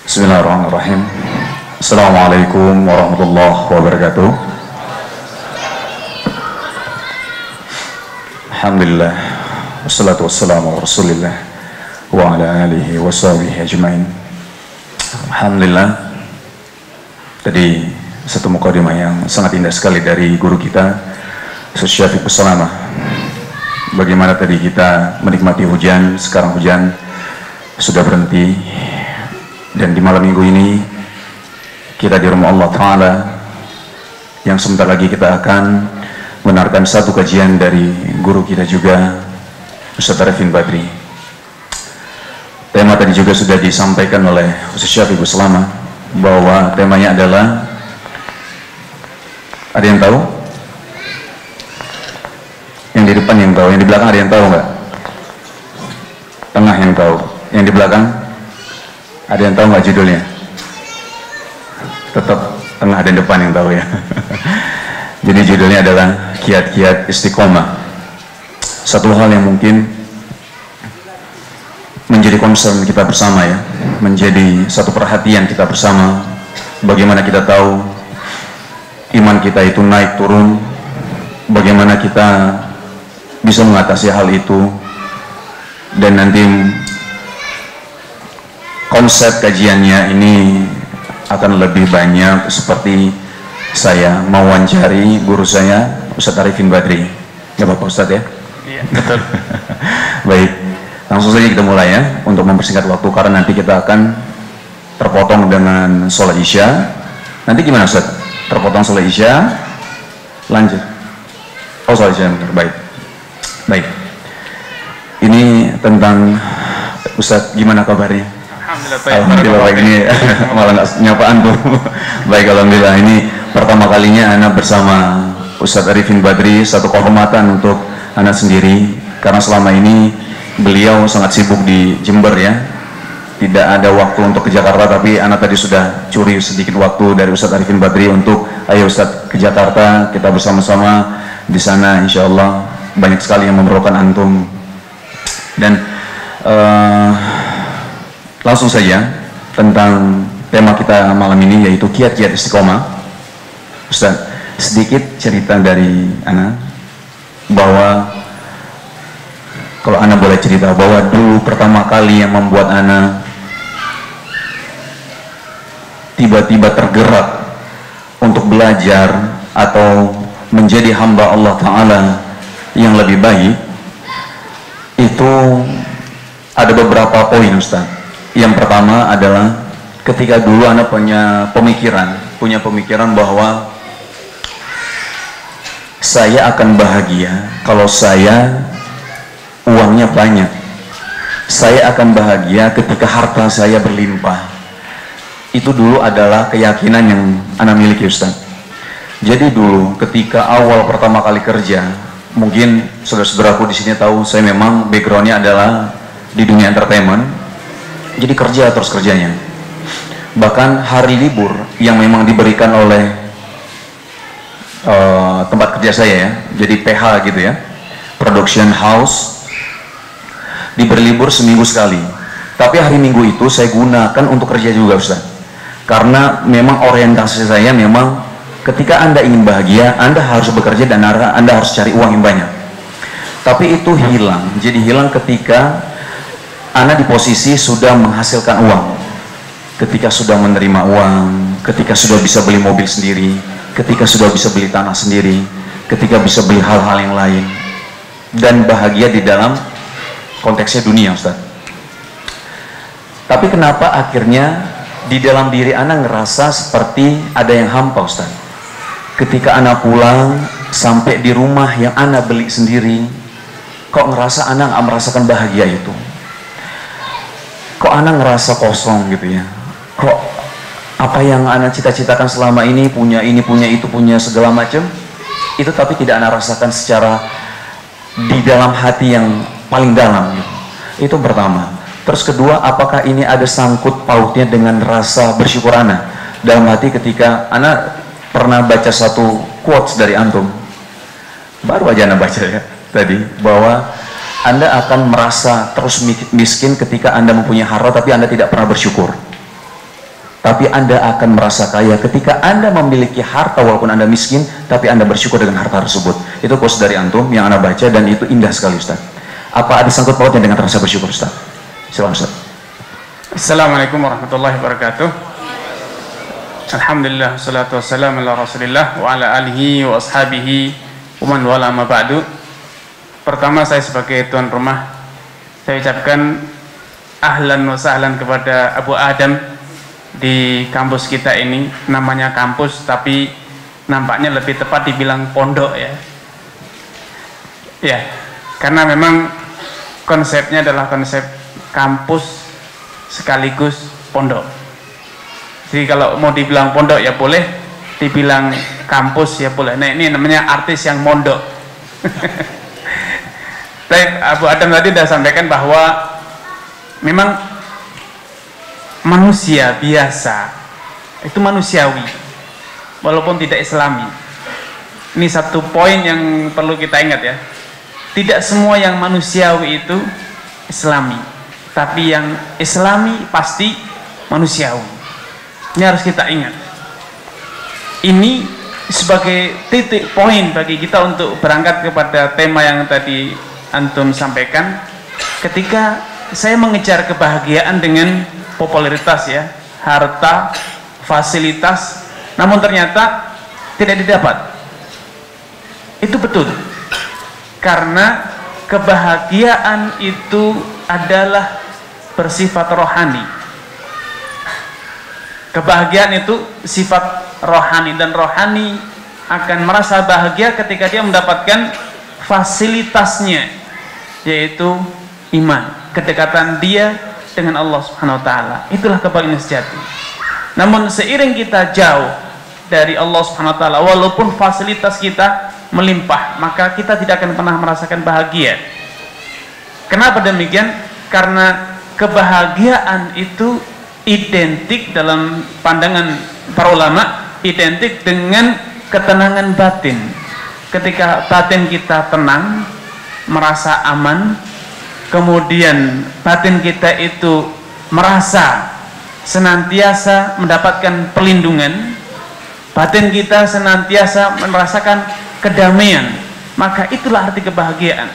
Bismillahirrahmanirrahim. Assalamualaikum warahmatullahi wabarakatuh. Alhamdulillah, wassalatu wassalamu ala rasulillah wa ala alihi wa sahbihi ajmain. Alhamdulillah, tadi satu mukadimah yang sangat indah sekali dari guru kita Ustaz Syafiq Salamah. Bagaimana tadi kita menikmati hujan, sekarang hujan sudah berhenti, dan di malam minggu ini kita di rumah Allah Ta'ala yang sebentar lagi kita akan mendengarkan satu kajian dari guru kita juga Ustaz Arifin Badri. Tema tadi juga sudah disampaikan oleh Ustaz Syafiq Salamah bahwa temanya adalah, ada yang tahu? Yang di depan yang tahu, yang di belakang ada yang tahu nggak? Tengah yang tahu, yang di belakang ada yang tahu nggak judulnya? Tetap tengah dan depan yang tahu ya. Jadi judulnya adalah kiat-kiat istiqomah. Satu hal yang mungkin menjadi concern kita bersama ya, menjadi satu perhatian kita bersama. Bagaimana kita tahu iman kita itu naik turun, bagaimana kita bisa mengatasi hal itu, dan nanti konsep kajiannya ini akan lebih banyak seperti saya mewawancari guru saya Ustaz Arifin Badri. Ya Bapak Ustaz ya? Iya, betul. Baik, langsung saja kita mulai ya, untuk mempersingkat waktu karena nanti kita akan terpotong dengan sholat isya. Nanti gimana Ustaz? Terpotong sholat isya, lanjut. Oh, sholat isya, baik. Baik. Ini tentang Ustaz, gimana kabarnya? Alhamdulillah baik, ini malah nggak nyapaan tuh. Baik, alhamdulillah, ini pertama kalinya anak bersama Ustaz Arifin Badri. Satu kehormatan untuk anak sendiri karena selama ini beliau sangat sibuk di Jember ya, tidak ada waktu untuk ke Jakarta, tapi anak tadi sudah curi sedikit waktu dari Ustaz Arifin Badri untuk ayo Ustaz ke Jakarta, kita bersama-sama di sana, insya Allah banyak sekali yang memerlukan antum. Dan langsung saja tentang tema kita malam ini, yaitu kiat-kiat istiqomah. Ustaz, sedikit cerita dari Ana, bahwa kalau Ana boleh cerita, bahwa dulu pertama kali yang membuat Ana tiba-tiba tergerak untuk belajar atau menjadi hamba Allah Ta'ala yang lebih baik, itu ada beberapa poin Ustaz. Yang pertama adalah ketika dulu Anda punya pemikiran bahwa saya akan bahagia kalau saya uangnya banyak, saya akan bahagia ketika harta saya berlimpah. Itu dulu adalah keyakinan yang Anda miliki Ustaz. Jadi dulu ketika awal pertama kali kerja, mungkin saudara-saudaraku di sini tahu saya memang backgroundnya adalah di dunia entertainment. Jadi kerja terus kerjanya. Bahkan hari libur yang memang diberikan oleh tempat kerja saya ya, jadi PH gitu ya, production house, diberi libur seminggu sekali. Tapi hari Minggu itu saya gunakan untuk kerja juga Ustaz. Karena memang orientasi saya memang ketika Anda ingin bahagia, Anda harus bekerja dan Anda harus cari uang yang banyak. Tapi itu hilang. Jadi hilang ketika Anda di posisi sudah menghasilkan uang, ketika sudah menerima uang, ketika sudah bisa beli mobil sendiri, ketika sudah bisa beli tanah sendiri, ketika bisa beli hal-hal yang lain, dan bahagia di dalam konteksnya dunia Ustaz. Tapi kenapa akhirnya di dalam diri Anda ngerasa seperti ada yang hampa Ustaz? Ketika Anda pulang sampai di rumah yang Anda beli sendiri, kok ngerasa Anda nggak merasakan bahagia itu? Kok Anda ngerasa kosong gitu ya? Kok apa yang Anda cita-citakan selama ini, punya ini, punya itu, punya segala macam, itu tapi tidak Anda rasakan secara di dalam hati yang paling dalam gitu. Itu pertama. Terus kedua, apakah ini ada sangkut pautnya dengan rasa bersyukur Anda dalam hati ketika Anda pernah baca satu quotes dari antum, baru aja Anda baca ya tadi, bahwa Anda akan merasa terus miskin ketika Anda mempunyai harta tapi Anda tidak pernah bersyukur. Tapi Anda akan merasa kaya ketika Anda memiliki harta walaupun Anda miskin, tapi Anda bersyukur dengan harta tersebut. Itu quotes dari antum yang Anda baca dan itu indah sekali, Ustaz. Apa ada sangkut pautnya dengan rasa bersyukur, Ustaz? Silakan, Ustaz. Assalamualaikum warahmatullahi wabarakatuh. Alhamdulillah, salatu wassalamu ala rasulillah wa ala alihi wa ashabihi wa man wala ma ba'du. Pertama, saya sebagai tuan rumah, saya ucapkan ahlan wa sahlan kepada Abu Adam di kampus kita ini. Namanya kampus tapi nampaknya lebih tepat dibilang pondok ya. Ya, karena memang konsepnya adalah konsep kampus sekaligus pondok. Jadi kalau mau dibilang pondok ya boleh, dibilang kampus ya boleh. Nah, ini namanya artis yang mondok. Abu Adam tadi sudah sampaikan bahwa memang manusia biasa itu manusiawi walaupun tidak islami. Ini satu poin yang perlu kita ingat ya. Tidak semua yang manusiawi itu islami, tapi yang islami pasti manusiawi. Ini harus kita ingat. Ini sebagai titik poin bagi kita untuk berangkat kepada tema yang tadi antum sampaikan. Ketika saya mengejar kebahagiaan dengan popularitas ya, harta, fasilitas, namun ternyata tidak didapat. Itu betul. Karena kebahagiaan itu adalah bersifat rohani. Kebahagiaan itu sifat rohani, dan rohani akan merasa bahagia ketika dia mendapatkan fasilitasnya, yaitu iman, kedekatan dia dengan Allah Subhanahu wa taala. Itulah kebahagiaan sejati. Namun seiring kita jauh dari Allah Subhanahu wa taala, walaupun fasilitas kita melimpah, maka kita tidak akan pernah merasakan bahagia. Kenapa demikian? Karena kebahagiaan itu identik dalam pandangan para ulama, identik dengan ketenangan batin. Ketika batin kita tenang, merasa aman, kemudian batin kita itu merasa senantiasa mendapatkan perlindungan, batin kita senantiasa merasakan kedamaian, maka itulah arti kebahagiaan.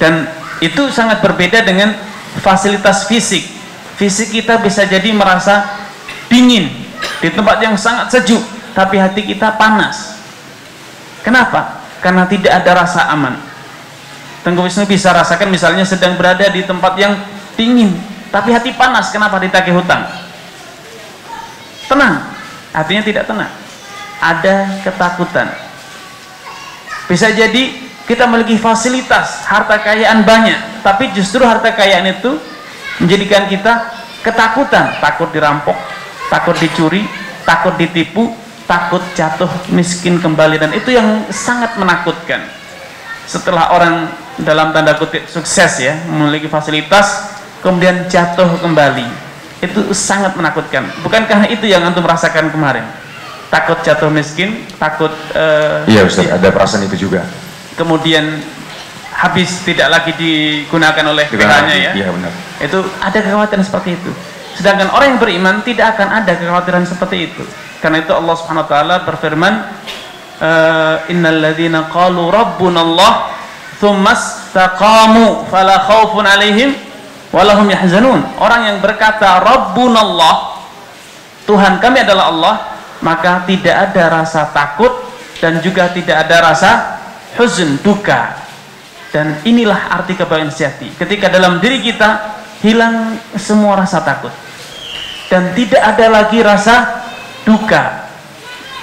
Dan itu sangat berbeda dengan fasilitas fisik. Fisik kita bisa jadi merasa dingin di tempat yang sangat sejuk, tapi hati kita panas. Kenapa? Karena tidak ada rasa aman. Tengku Wisnu bisa rasakan misalnya sedang berada di tempat yang dingin, tapi hati panas. Kenapa? Ditagih hutang. Tenang, hatinya tidak tenang. Ada ketakutan. Bisa jadi kita memiliki fasilitas, harta kekayaan banyak, tapi justru harta kekayaan itu menjadikan kita ketakutan, takut dirampok, takut dicuri, takut ditipu, takut jatuh miskin kembali, dan itu yang sangat menakutkan. Setelah orang dalam tanda kutip sukses ya, memiliki fasilitas, kemudian jatuh kembali, itu sangat menakutkan. Bukankah itu yang antum rasakan kemarin? Takut jatuh miskin, takut iya Ustaz, ada perasaan itu juga. Kemudian habis tidak lagi digunakan oleh PH-nya ya. Iya benar. Itu ada kekhawatiran seperti itu. Sedangkan orang yang beriman tidak akan ada kekhawatiran seperti itu. Karena itu Allah Subhanahu wa taala berfirman, innal ladzina qalu rabbunallah tsumma istaqamu fala khaufun 'alaihim wa lahum yahzanun. Orang yang berkata rabbunallah, Tuhan kami adalah Allah, maka tidak ada rasa takut dan juga tidak ada rasa huzn, duka. Dan inilah arti kebahagiaan sejati. Ketika dalam diri kita hilang semua rasa takut dan tidak ada lagi rasa duka.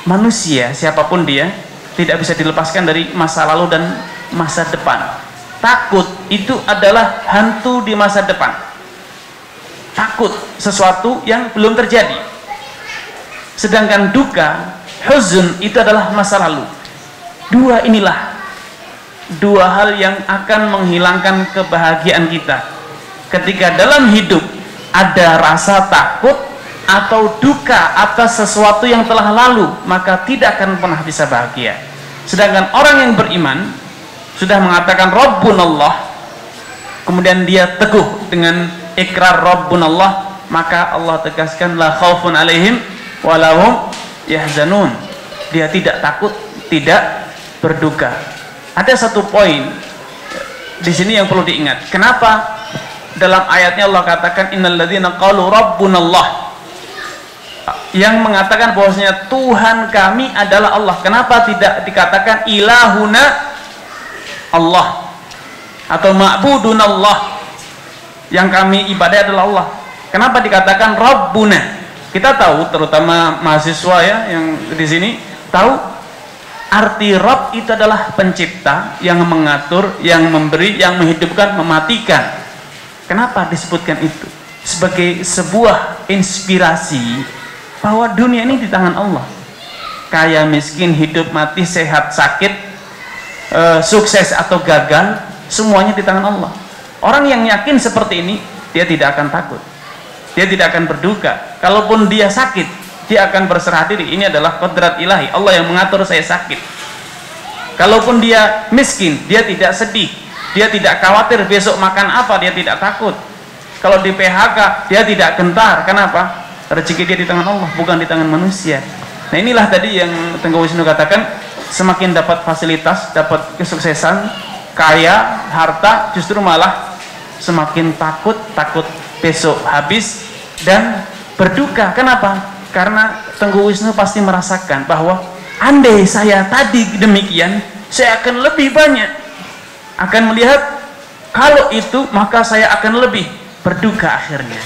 Manusia siapapun dia tidak bisa dilepaskan dari masa lalu dan masa depan. Takut itu adalah hantu di masa depan. Takut sesuatu yang belum terjadi. Sedangkan duka, huzn, itu adalah masa lalu. Dua hal yang akan menghilangkan kebahagiaan kita. Ketika dalam hidup ada rasa takut atau duka atas sesuatu yang telah lalu, maka tidak akan pernah bisa bahagia. Sedangkan orang yang beriman sudah mengatakan Rabbunallah, kemudian dia teguh dengan ikrar Rabbunallah, maka Allah tegaskan la khaufun alaihim walahum yahzanun. Dia tidak takut, tidak berduka. Ada satu poin di sini yang perlu diingat. Kenapa dalam ayatnya Allah katakan innalladzina qalu rabbunallah, yang mengatakan bahwasanya Tuhan kami adalah Allah. Kenapa tidak dikatakan ilahuna Allah atau ma'budunallah, yang kami ibadah adalah Allah? Kenapa dikatakan Rabbuna? Kita tahu, terutama mahasiswa ya yang di sini tahu arti Rabb itu adalah pencipta, yang mengatur, yang memberi, yang menghidupkan, mematikan. Kenapa disebutkan itu? Sebagai sebuah inspirasi bahwa dunia ini di tangan Allah. Kaya, miskin, hidup, mati, sehat, sakit, sukses atau gagal, semuanya di tangan Allah. Orang yang yakin seperti ini, dia tidak akan takut, dia tidak akan berduka. Kalaupun dia sakit, dia akan berserah diri. Ini adalah kodrat ilahi, Allah yang mengatur saya sakit. Kalaupun dia miskin, dia tidak sedih, dia tidak khawatir besok makan apa, dia tidak takut. Kalau di PHK, dia tidak gentar. Kenapa? Rezeki dia di tangan Allah, bukan di tangan manusia. Nah, inilah tadi yang Tengku Wisnu katakan, semakin dapat fasilitas, dapat kesuksesan, kaya, harta, justru malah semakin takut besok habis dan berduka. Kenapa? Karena Tengku Wisnu pasti merasakan bahwa andai saya tadi demikian, saya akan lebih banyak, akan melihat kalau itu maka saya akan lebih berduka akhirnya.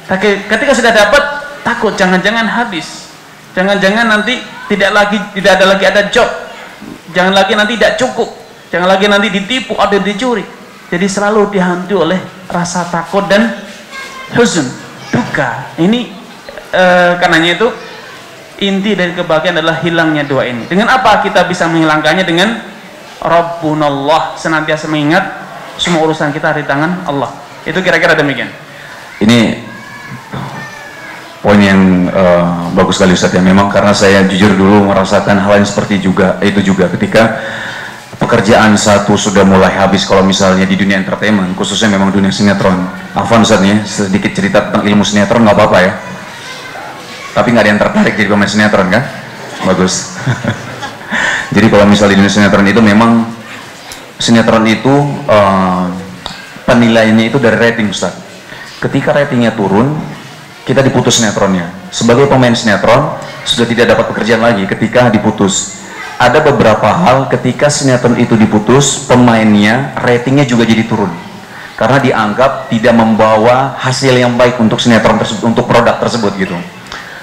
Tapi ketika sudah dapat, takut jangan-jangan habis, jangan-jangan nanti tidak ada job, jangan lagi nanti tidak cukup, jangan lagi nanti ditipu atau dicuri. Jadi selalu dihantui oleh rasa takut dan huzn, duka. Ini karenanya itu inti dari kebahagiaan adalah hilangnya dua ini. Dengan apa kita bisa menghilangkannya? Dengan Rabbunallah, senantiasa mengingat semua urusan kita di tangan Allah. Itu kira-kira demikian. Ini poin yang bagus sekali Ustaz ya. Memang karena saya jujur dulu merasakan hal yang seperti itu juga ketika pekerjaan satu sudah mulai habis. Kalau misalnya di dunia entertainment, khususnya memang dunia sinetron. Afwan Ustaz ya, sedikit cerita tentang ilmu sinetron nggak apa-apa ya. Tapi nggak ada yang tertarik jadi pemain sinetron kan? Bagus. Jadi kalau misalnya di dunia sinetron itu memang sinetron itu penilaiannya itu dari rating Ustaz. Ketika ratingnya turun, kita diputus sinetronnya. Sebagai pemain sinetron sudah tidak dapat pekerjaan lagi ketika diputus. Ada beberapa hal ketika sinetron itu diputus, pemainnya ratingnya juga jadi turun karena dianggap tidak membawa hasil yang baik untuk sinetron tersebut, untuk produk tersebut gitu.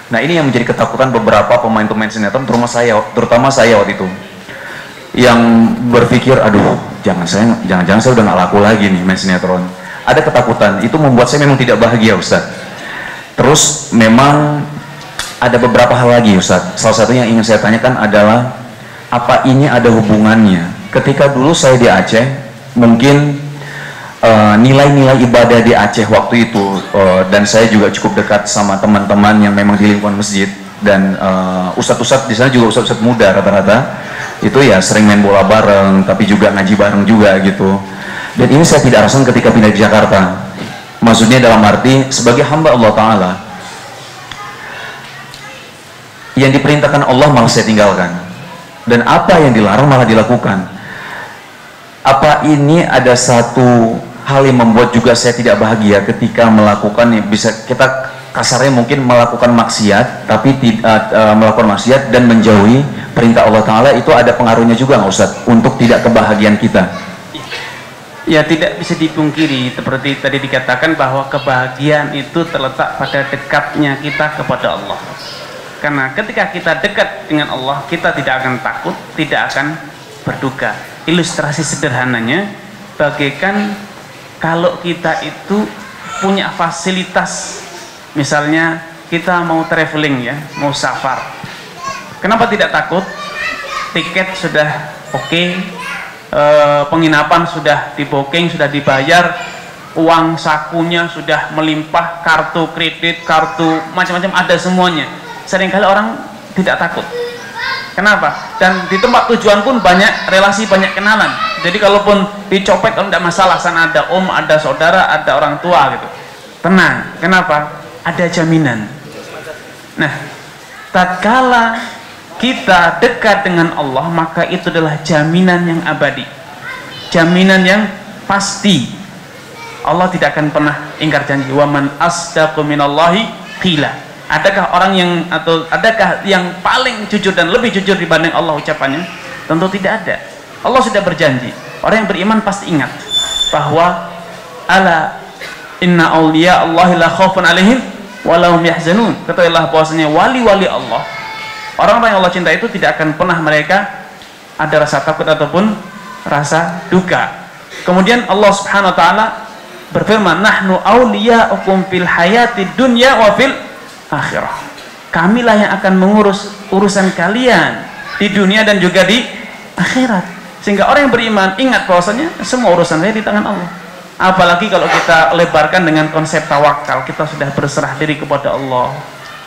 Nah, ini yang menjadi ketakutan beberapa pemain-pemain sinetron, terutama saya waktu itu, yang berpikir, aduh, jangan-jangan saya udah nggak laku lagi nih main sinetron. Ada ketakutan, itu membuat saya memang tidak bahagia Ustaz. Terus memang ada beberapa hal lagi Ustaz. Salah satunya yang ingin saya tanyakan adalah, apa ini ada hubungannya? Ketika dulu saya di Aceh, mungkin nilai-nilai ibadah di Aceh waktu itu, dan saya juga cukup dekat sama teman-teman yang memang di lingkungan masjid, dan ustadz-ustadz di sana juga ustadz-ustadz muda rata-rata, itu ya sering main bola bareng, tapi juga ngaji bareng juga gitu. Dan ini saya tidak rasakan ketika pindah di Jakarta. Maksudnya dalam arti sebagai hamba Allah Ta'ala, yang diperintahkan Allah malah saya tinggalkan, dan apa yang dilarang malah dilakukan. Apa ini ada satu hal yang membuat juga saya tidak bahagia ketika melakukan, bisa kita kasarnya mungkin melakukan maksiat, tapi melakukan maksiat dan menjauhi perintah Allah Ta'ala, itu ada pengaruhnya juga nggak Ustaz untuk tidak kebahagiaan kita? Ya, tidak bisa dipungkiri seperti tadi dikatakan bahwa kebahagiaan itu terletak pada dekatnya kita kepada Allah. Karena ketika kita dekat dengan Allah, kita tidak akan takut, tidak akan berduka. Ilustrasi sederhananya, bagaikan kalau kita itu punya fasilitas, misalnya kita mau traveling ya, mau safar. Kenapa tidak takut? Tiket sudah oke, penginapan sudah di booking, sudah dibayar, uang sakunya sudah melimpah, kartu kredit, kartu macam-macam ada semuanya. Seringkali orang tidak takut. Kenapa? Dan di tempat tujuan pun banyak relasi, banyak kenalan. Jadi kalaupun dicopet, kalau tidak masalah, sana ada om, ada saudara, ada orang tua gitu. Tenang. Kenapa? ada jaminan. Nah, tatkala kita dekat dengan Allah, maka itu adalah jaminan yang abadi, jaminan yang pasti. Allah tidak akan pernah ingkar janji. Wa man asdaqu minallahi qila. Adakah orang yang, atau adakah yang paling jujur dan lebih jujur dibanding Allah ucapannya? Tentu tidak ada. Allah sudah berjanji. Orang yang beriman pasti ingat bahwa ala inna awliya Allahi la khaufun alaihim wa lahum yahzanun. Ketahuilah bahwasanya wali-wali Allah, orang-orang yang Allah cinta itu tidak akan pernah mereka ada rasa takut ataupun rasa duka. Kemudian Allah Subhanahu wa taala berfirman, nahnu awliya'ukum fil hayati dunya wa fil akhirah. Kamilah yang akan mengurus urusan kalian di dunia dan juga di akhirat. Sehingga orang yang beriman ingat bahwasanya semua urusan saya di tangan Allah. Apalagi kalau kita lebarkan dengan konsep tawakal, kita sudah berserah diri kepada Allah.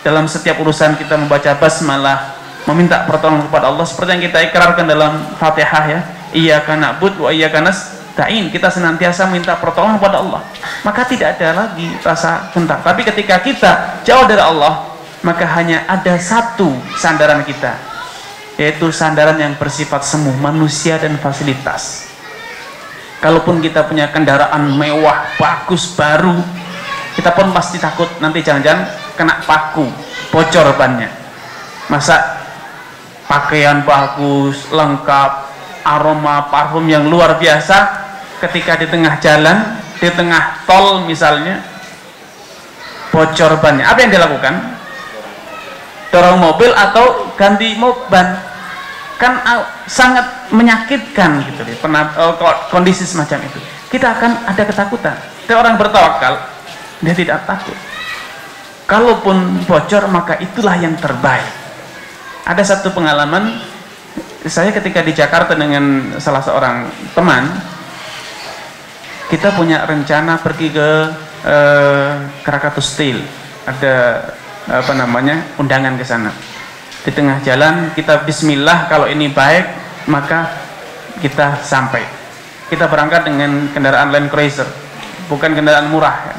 Dalam setiap urusan kita membaca basmalah, meminta pertolongan kepada Allah, seperti yang kita ikrarkan dalam Fatihah ya. Iyyaka na'budu wa iyyaka nasta'in. Kita senantiasa minta pertolongan kepada Allah. Maka tidak ada lagi rasa gentar. Tapi ketika kita jauh dari Allah, maka hanya ada satu sandaran kita, yaitu sandaran yang bersifat semu, manusia dan fasilitas. Kalaupun kita punya kendaraan mewah, bagus, baru, kita pun pasti takut nanti jangan-jangan kena paku, bocor bannya. Masa pakaian bagus, lengkap, aroma parfum yang luar biasa, ketika di tengah jalan, di tengah tol misalnya, bocor bannya. Apa yang dilakukan? Dorong mobil atau ganti ban. Kan sangat menyakitkan gitu deh, kondisi semacam itu. Kita akan ada ketakutan. Tapi orang bertawakal, dia tidak takut. Kalaupun bocor, maka itulah yang terbaik. Ada satu pengalaman, saya ketika di Jakarta dengan salah seorang teman, kita punya rencana pergi ke Krakatau Steel. Ada apa namanya, undangan ke sana. Di tengah jalan kita bismillah, kalau ini baik maka kita sampai. Kita berangkat dengan kendaraan Land Cruiser, bukan kendaraan murah ya.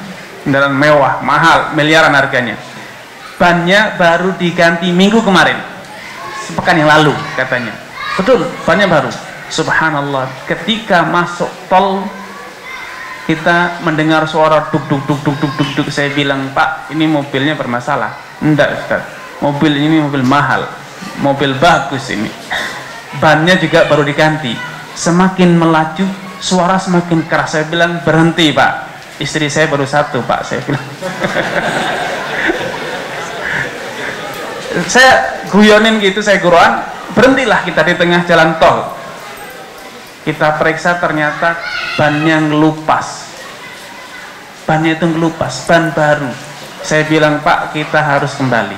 Kendaraan mewah, mahal, miliaran harganya. Bannya baru diganti minggu kemarin, sepekan yang lalu katanya. Betul, bannya baru. Subhanallah, ketika masuk tol kita mendengar suara duk duk duk duk duk duk duk. Saya bilang, Pak, ini mobilnya bermasalah. Enggak, Ustaz, mobil ini mobil mahal, mobil bagus ini, bannya juga baru diganti. Semakin melaju suara semakin keras. Saya bilang, berhenti Pak, istri saya baru satu Pak, saya bilang. Saya guyonin gitu, saya guruan, berhentilah kita di tengah jalan tol. Kita periksa, ternyata bannya ngelupas, bannya itu ngelupas, ban baru. Saya bilang, Pak, kita harus kembali,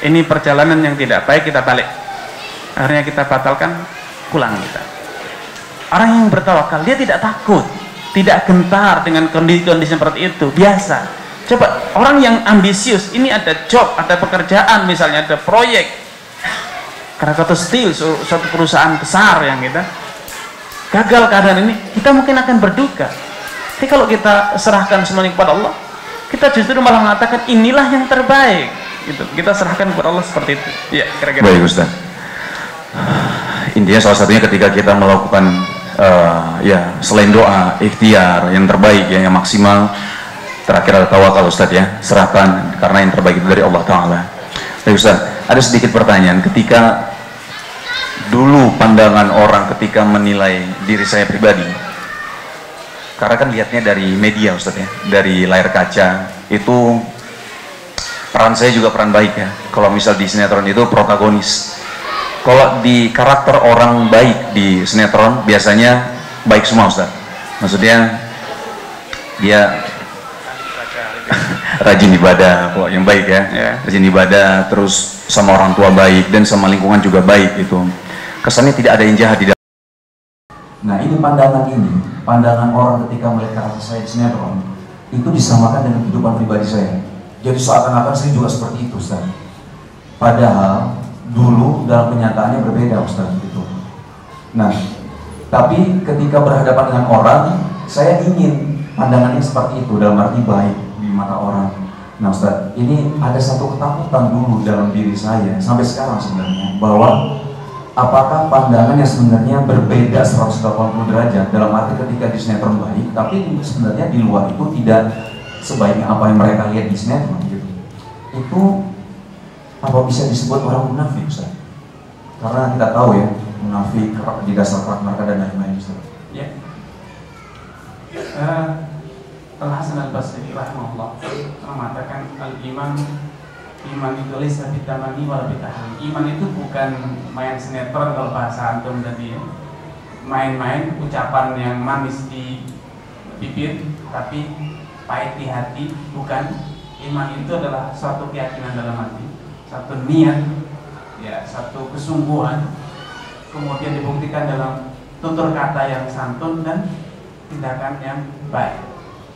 ini perjalanan yang tidak baik, kita balik. Akhirnya kita batalkan, pulang kita. Orang yang bertawakal, dia tidak takut, tidak gentar dengan kondisi-kondisi seperti itu, biasa. Coba orang yang ambisius, ini ada job, ada pekerjaan, misalnya ada proyek Krakatau Steel, suatu perusahaan besar yang kita gagal keadaan ini, kita mungkin akan berduka. Tapi kalau kita serahkan semuanya kepada Allah, kita justru malah mengatakan inilah yang terbaik. Gitu. Kita serahkan kepada Allah seperti itu. Ya, kira-kira. Baik Ustaz. Intinya salah satunya ketika kita melakukan ya selain doa, ikhtiar yang terbaik, ya, yang maksimal, terakhir ada tawakal Ustaz ya, serahkan karena yang terbaik itu dari Allah Ta'ala. Baik Ustaz, ada sedikit pertanyaan. Ketika dulu pandangan orang ketika menilai diri saya pribadi, karena kan lihatnya dari media Ustaz ya, dari layar kaca, itu peran saya juga peran baik ya. Kalau misal di sinetron itu protagonis. Kalau di karakter orang baik di sinetron biasanya baik semua Ustaz. Maksudnya dia rajin ibadah, kok yang baik ya. Rajin ibadah, terus sama orang tua baik dan sama lingkungan juga baik gitu. Kesannya tidak ada yang jahat di dalam. Nah, ini pandangan orang ketika melihat karakter saya di sinetron itu disamakan dengan kehidupan pribadi saya. Jadi seakan-akan saya juga seperti itu Ustaz. Padahal dulu dalam kenyataannya berbeda Ustaz gitu. Nah, tapi ketika berhadapan dengan orang, saya ingin pandangannya seperti itu, dalam arti baik di mata orang. Nah Ustaz, ini ada satu ketakutan dulu dalam diri saya sampai sekarang sebenarnya, bahwa apakah pandangan yang sebenarnya berbeda 180 derajat dalam arti ketika di sinetron baik, tapi sebenarnya di luar itu tidak sebaiknya apa yang mereka lihat di sinetron gitu. Itu apa bisa disebut orang munafik Ustaz? Karena kita tahu ya, munafik di dasar karakter mereka dan lain-lain Ustaz. Ya. Al-Hasan Al-Basri rahimahullah mengatakan iman itu laysa bitamani wala bitahli. Iman itu bukan main sinetron kalau bahasa antum tadi ya. Main-main ucapan yang manis di bibir tapi pahit di hati, bukan. Iman itu adalah suatu keyakinan dalam hati, satu niat, ya, satu kesungguhan, kemudian dibuktikan dalam tutur kata yang santun dan tindakan yang baik.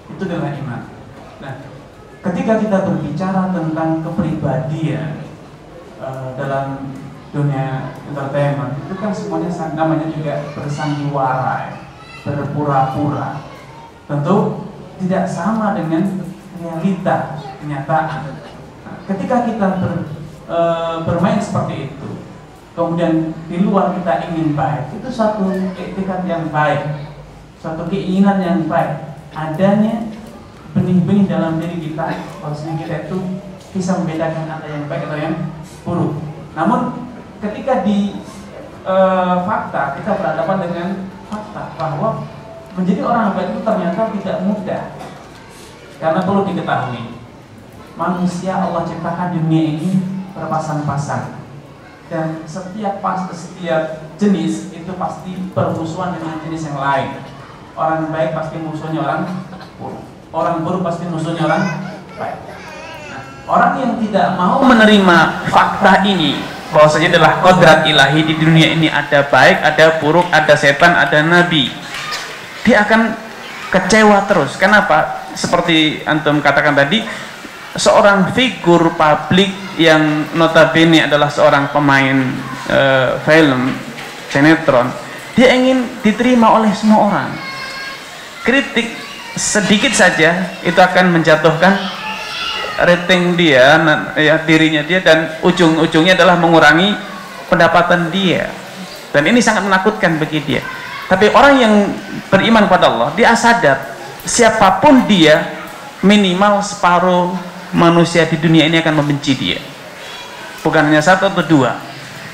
Itu adalah iman. Nah, ketika kita berbicara tentang kepribadian dalam dunia entertainment, itu kan semuanya namanya juga bersandiwara, berpura-pura. Tentu tidak sama dengan realita, kenyataan. Nah, ketika kita bermain seperti itu, kemudian di luar kita ingin baik, itu satu etikat yang baik, suatu keinginan yang baik. Adanya benih-benih dalam diri kita, bahwasanya kita itu bisa membedakan antara yang baik atau yang buruk. Namun ketika di fakta, kita berhadapan dengan fakta bahwa menjadi orang baik itu ternyata tidak mudah. Karena perlu diketahui, manusia Allah ciptakan di dunia ini berpasang-pasang, dan setiap jenis itu pasti bermusuhan dengan jenis yang lain. Orang baik pasti musuhnya orang buruk, orang buruk pasti musuhnya orang baik. Nah, orang yang tidak mau menerima fakta ini, bahwasanya adalah kodrat ilahi, di dunia ini ada baik, ada buruk, ada setan, ada nabi, dia akan kecewa terus. Kenapa? Seperti antum katakan tadi, seorang figur publik yang notabene adalah seorang pemain film, sinetron, dia ingin diterima oleh semua orang. Kritik sedikit saja itu akan menjatuhkan rating dia, ya, dirinya dia, dan ujung-ujungnya adalah mengurangi pendapatan dia, dan ini sangat menakutkan bagi dia. Tapi orang yang beriman pada Allah, dia sadar siapapun dia, minimal separuh manusia di dunia ini akan membenci dia. Bukan hanya satu atau dua,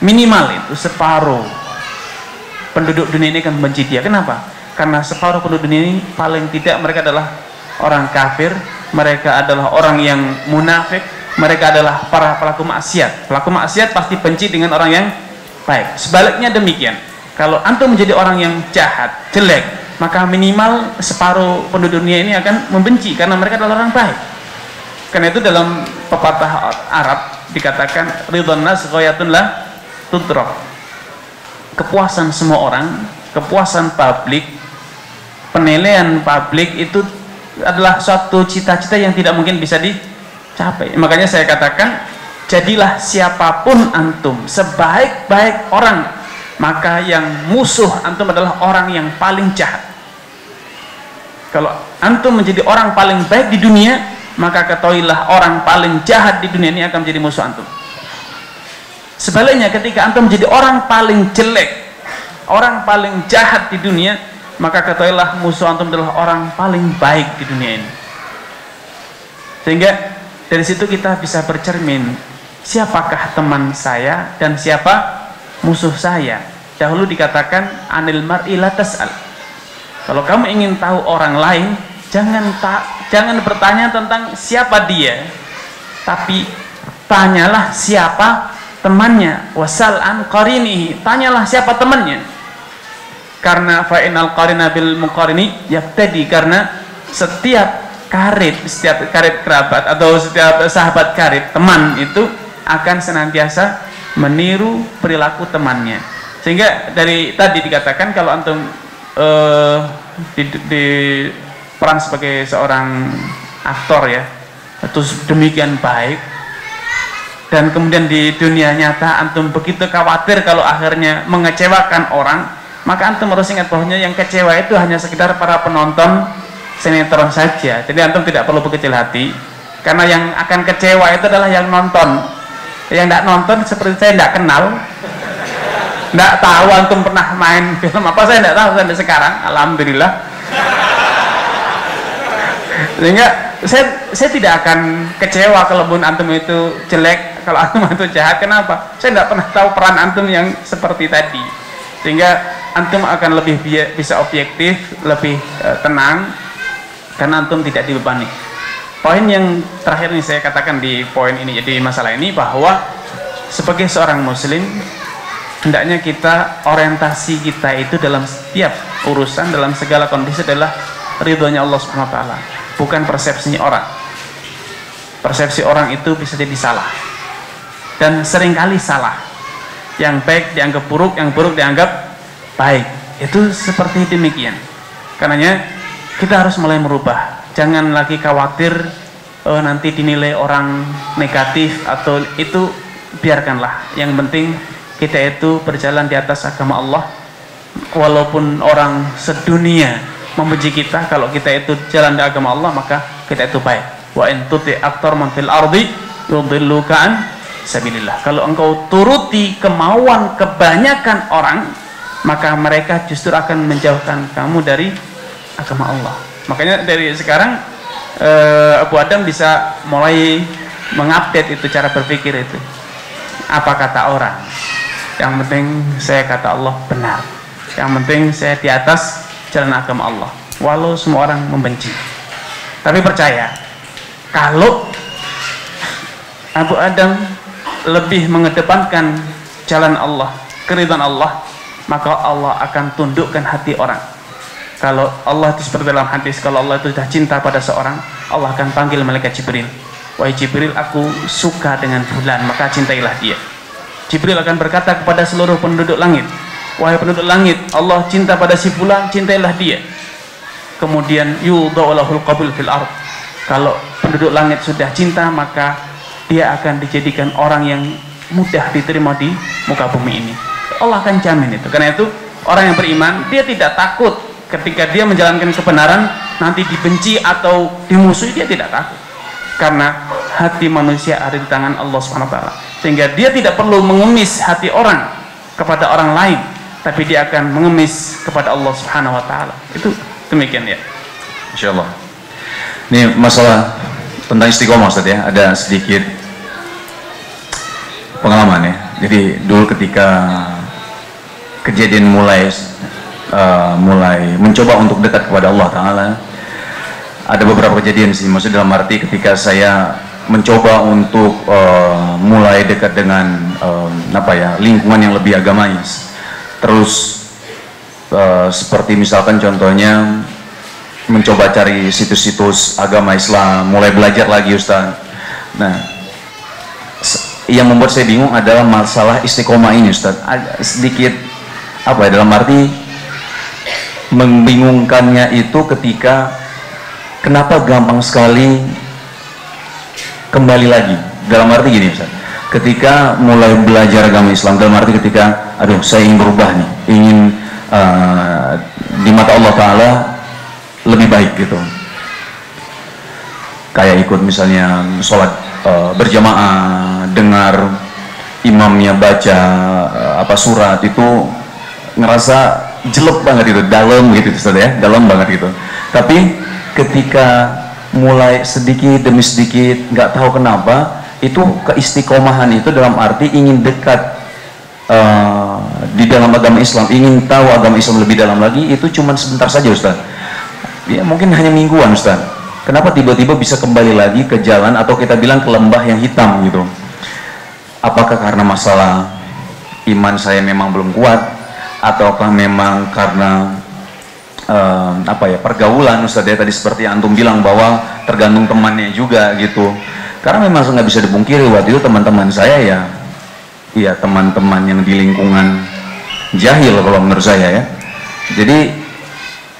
minimal itu separuh penduduk dunia ini akan membenci dia. Kenapa? Karena separuh penduduk dunia ini paling tidak mereka adalah orang kafir, mereka adalah orang yang munafik, mereka adalah para pelaku maksiat. Pelaku maksiat pasti benci dengan orang yang baik. Sebaliknya demikian, kalau antum menjadi orang yang jahat, jelek, maka minimal separuh penduduk dunia ini akan membenci, karena mereka adalah orang baik. Karena itu dalam pepatah Arab dikatakan ridhon nas ghayatun la tudrak. Kepuasan semua orang, kepuasan publik, penilaian publik itu adalah suatu cita-cita yang tidak mungkin bisa dicapai. Makanya saya katakan, jadilah siapapun antum, sebaik-baik orang, maka yang musuh antum adalah orang yang paling jahat. Kalau antum menjadi orang paling baik di dunia, maka ketahuilah orang paling jahat di dunia ini akan menjadi musuh antum. Sebaliknya, ketika antum menjadi orang paling jelek, orang paling jahat di dunia, maka ketahuilah musuh antum adalah orang paling baik di dunia ini. Sehingga dari situ kita bisa bercermin, siapakah teman saya dan siapa musuh saya. Dahulu dikatakan anil mar'i la tas'al. Kalau kamu ingin tahu orang lain, jangan bertanya tentang siapa dia, tapi tanyalah siapa temannya. Wasal an qarinihi, tanyalah siapa temannya. Karena fa'inal qarina bil muqarini yaqtadi, karena setiap karib kerabat atau setiap sahabat karib, teman itu akan senantiasa meniru perilaku temannya. Sehingga dari tadi dikatakan kalau antum di peran sebagai seorang aktor ya, itu demikian baik, dan kemudian di dunia nyata antum begitu khawatir kalau akhirnya mengecewakan orang, maka antum harus ingat bahwa yang kecewa itu hanya sekedar para penonton sinetron saja. Jadi antum tidak perlu berkecil hati. Karena yang akan kecewa itu adalah yang nonton. Yang tidak nonton seperti saya tidak kenal, tidak tahu antum pernah main film apa, saya tidak tahu sampai sekarang, alhamdulillah. Sehingga saya tidak akan kecewa kalau pun antum itu jelek, kalau antum itu jahat. Kenapa? Saya tidak pernah tahu peran antum yang seperti tadi, sehingga antum akan lebih bisa objektif, lebih tenang, karena antum tidak dibebani. Poin yang terakhir ini saya katakan di poin ini, jadi masalah ini, bahwa sebagai seorang muslim hendaknya kita, orientasi kita itu dalam setiap urusan, dalam segala kondisi adalah ridhonya Allah Subhanahu wa taala, bukan persepsinya orang. Persepsi orang itu bisa jadi salah, dan seringkali salah. Yang baik dianggap buruk, yang buruk dianggap baik. Itu seperti demikian. Karenanya kita harus mulai merubah. Jangan lagi khawatir nanti dinilai orang negatif atau itu, biarkanlah. Yang penting kita itu berjalan di atas agama Allah. Walaupun orang sedunia membenci kita, kalau kita itu jalan di agama Allah, maka kita itu baik. Wa in tuti aktsar man fil ardi yudilluka an sabilillah. Kalau engkau turuti kemauan kebanyakan orang, maka mereka justru akan menjauhkan kamu dari agama Allah. Makanya dari sekarang Abu Adam bisa mulai mengupdate itu cara berpikir itu. Apa kata orang? Yang penting saya kata Allah benar. Yang penting saya di atas jalan agama Allah, walau semua orang membenci. Tapi percaya, kalau Abu Adam lebih mengedepankan jalan Allah, keridhaan Allah, maka Allah akan tundukkan hati orang. Kalau Allah itu seperti dalam hadis, kalau Allah itu sudah cinta pada seorang, Allah akan panggil malaikat Jibril. Wahai Jibril, aku suka dengan fulan, maka cintailah dia. Jibril akan berkata kepada seluruh penduduk langit, wahai penduduk langit, Allah cinta pada si fulan, cintailah dia. Kemudian yudha'ulahul qabul fil ard. Kalau penduduk langit sudah cinta, maka dia akan dijadikan orang yang mudah diterima di muka bumi ini. Allah akan jamin itu. Karena itu orang yang beriman, dia tidak takut ketika dia menjalankan kebenaran nanti dibenci atau dimusuhi, dia tidak takut. Karena hati manusia ada di tangan Allah Subhanahu wa taala. Sehingga dia tidak perlu mengemis hati orang kepada orang lain, tapi dia akan mengemis kepada Allah Subhanahu wa taala. Itu demikian ya. Insyaallah. Ini masalah tentang istiqomah Ustaz ya, ada sedikit pengalaman ya. Jadi dulu ketika kejadian mulai mencoba untuk dekat kepada Allah Ta'ala, ada beberapa kejadian sih, maksudnya dalam arti ketika saya mencoba untuk mulai dekat dengan lingkungan yang lebih agamais, terus seperti misalkan contohnya mencoba cari situs-situs agama Islam, mulai belajar lagi Ustaz. Nah, yang membuat saya bingung adalah masalah istiqomah ini Ustaz. Sedikit dalam arti membingungkannya itu ketika kenapa gampang sekali kembali lagi. Dalam arti gini Ustaz, ketika mulai belajar agama Islam, dalam arti ketika saya ingin berubah nih, ingin di mata Allah Ta'ala lebih baik gitu, kayak ikut misalnya sholat berjamaah, dengar imamnya baca surat, itu ngerasa jelek banget itu, dalam gitu Ustaz ya, dalam banget gitu. Tapi ketika mulai sedikit demi sedikit, nggak tahu kenapa, itu keistiqomahan itu dalam arti ingin dekat di dalam agama Islam, ingin tahu agama Islam lebih dalam lagi, itu cuma sebentar saja Ustaz ya, mungkin hanya mingguan Ustaz. Kenapa tiba-tiba bisa kembali lagi ke jalan, atau kita bilang ke lembah yang hitam gitu? Apakah karena masalah iman saya memang belum kuat, ataukah memang karena pergaulan Ustaz ya, tadi seperti antum bilang bahwa tergantung temannya juga gitu. Karena memang nggak bisa dipungkiri, waktu itu teman-teman saya ya teman-teman yang di lingkungan jahil kalau menurut saya ya. Jadi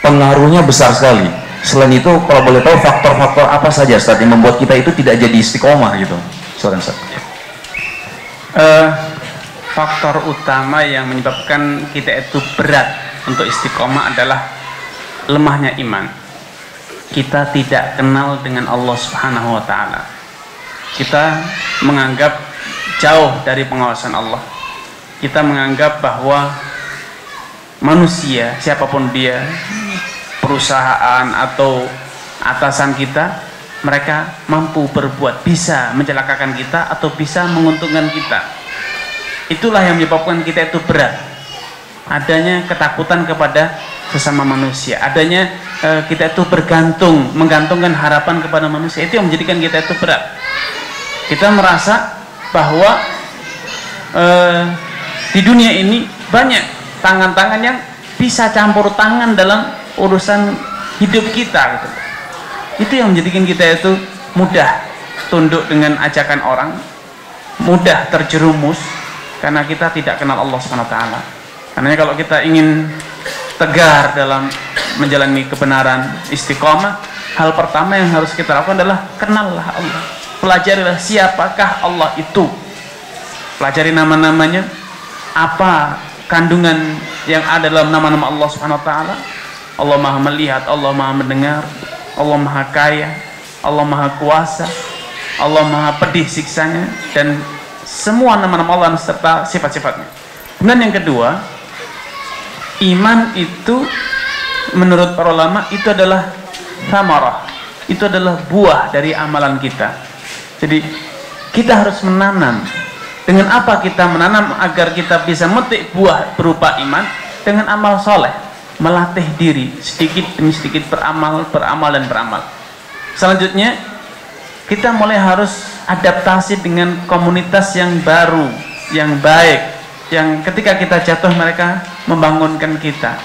pengaruhnya besar sekali. Selain itu, kalau boleh tahu faktor-faktor apa saja Ustaz yang membuat kita itu tidak jadi istiqomah gitu? Silakan Ustaz. Faktor utama yang menyebabkan kita itu berat untuk istiqomah adalah lemahnya iman. kita tidak kenal dengan Allah Subhanahu wa taala. Kita menganggap jauh dari pengawasan Allah. Kita menganggap bahwa manusia, siapapun dia, perusahaan atau atasan kita, mereka mampu berbuat, bisa mencelakakan kita atau bisa menguntungkan kita. Itulah yang menyebabkan kita itu berat. Adanya ketakutan kepada sesama manusia, adanya kita itu menggantungkan harapan kepada manusia. Itu yang menjadikan kita itu berat. Kita merasa bahwa di dunia ini banyak tangan-tangan yang bisa campur tangan dalam urusan hidup kita gitu. Itu yang menjadikan kita itu mudah tunduk dengan ajakan orang, mudah terjerumus karena kita tidak kenal Allah SWT. Karena kalau kita ingin tegar dalam menjalani kebenaran, istiqomah, hal pertama yang harus kita lakukan adalah kenallah Allah. Pelajarilah siapakah Allah itu. Pelajari nama-namanya, apa kandungan yang ada dalam nama-nama Allah Subhanahu wa taala. Allah Maha melihat, Allah Maha mendengar, Allah Maha kaya, Allah Maha kuasa, Allah Maha pedih siksanya, dan semua nama-nama Allah serta sifat-sifatnya. Kemudian yang kedua, iman itu menurut para ulama itu adalah thamarah, itu adalah buah dari amalan kita. Jadi kita harus menanam. Dengan apa kita menanam agar kita bisa memetik buah berupa iman? Dengan amal soleh, melatih diri sedikit demi sedikit, beramal dan beramal. Selanjutnya kita mulai harus adaptasi dengan komunitas yang baru, yang baik, yang ketika kita jatuh mereka membangunkan kita.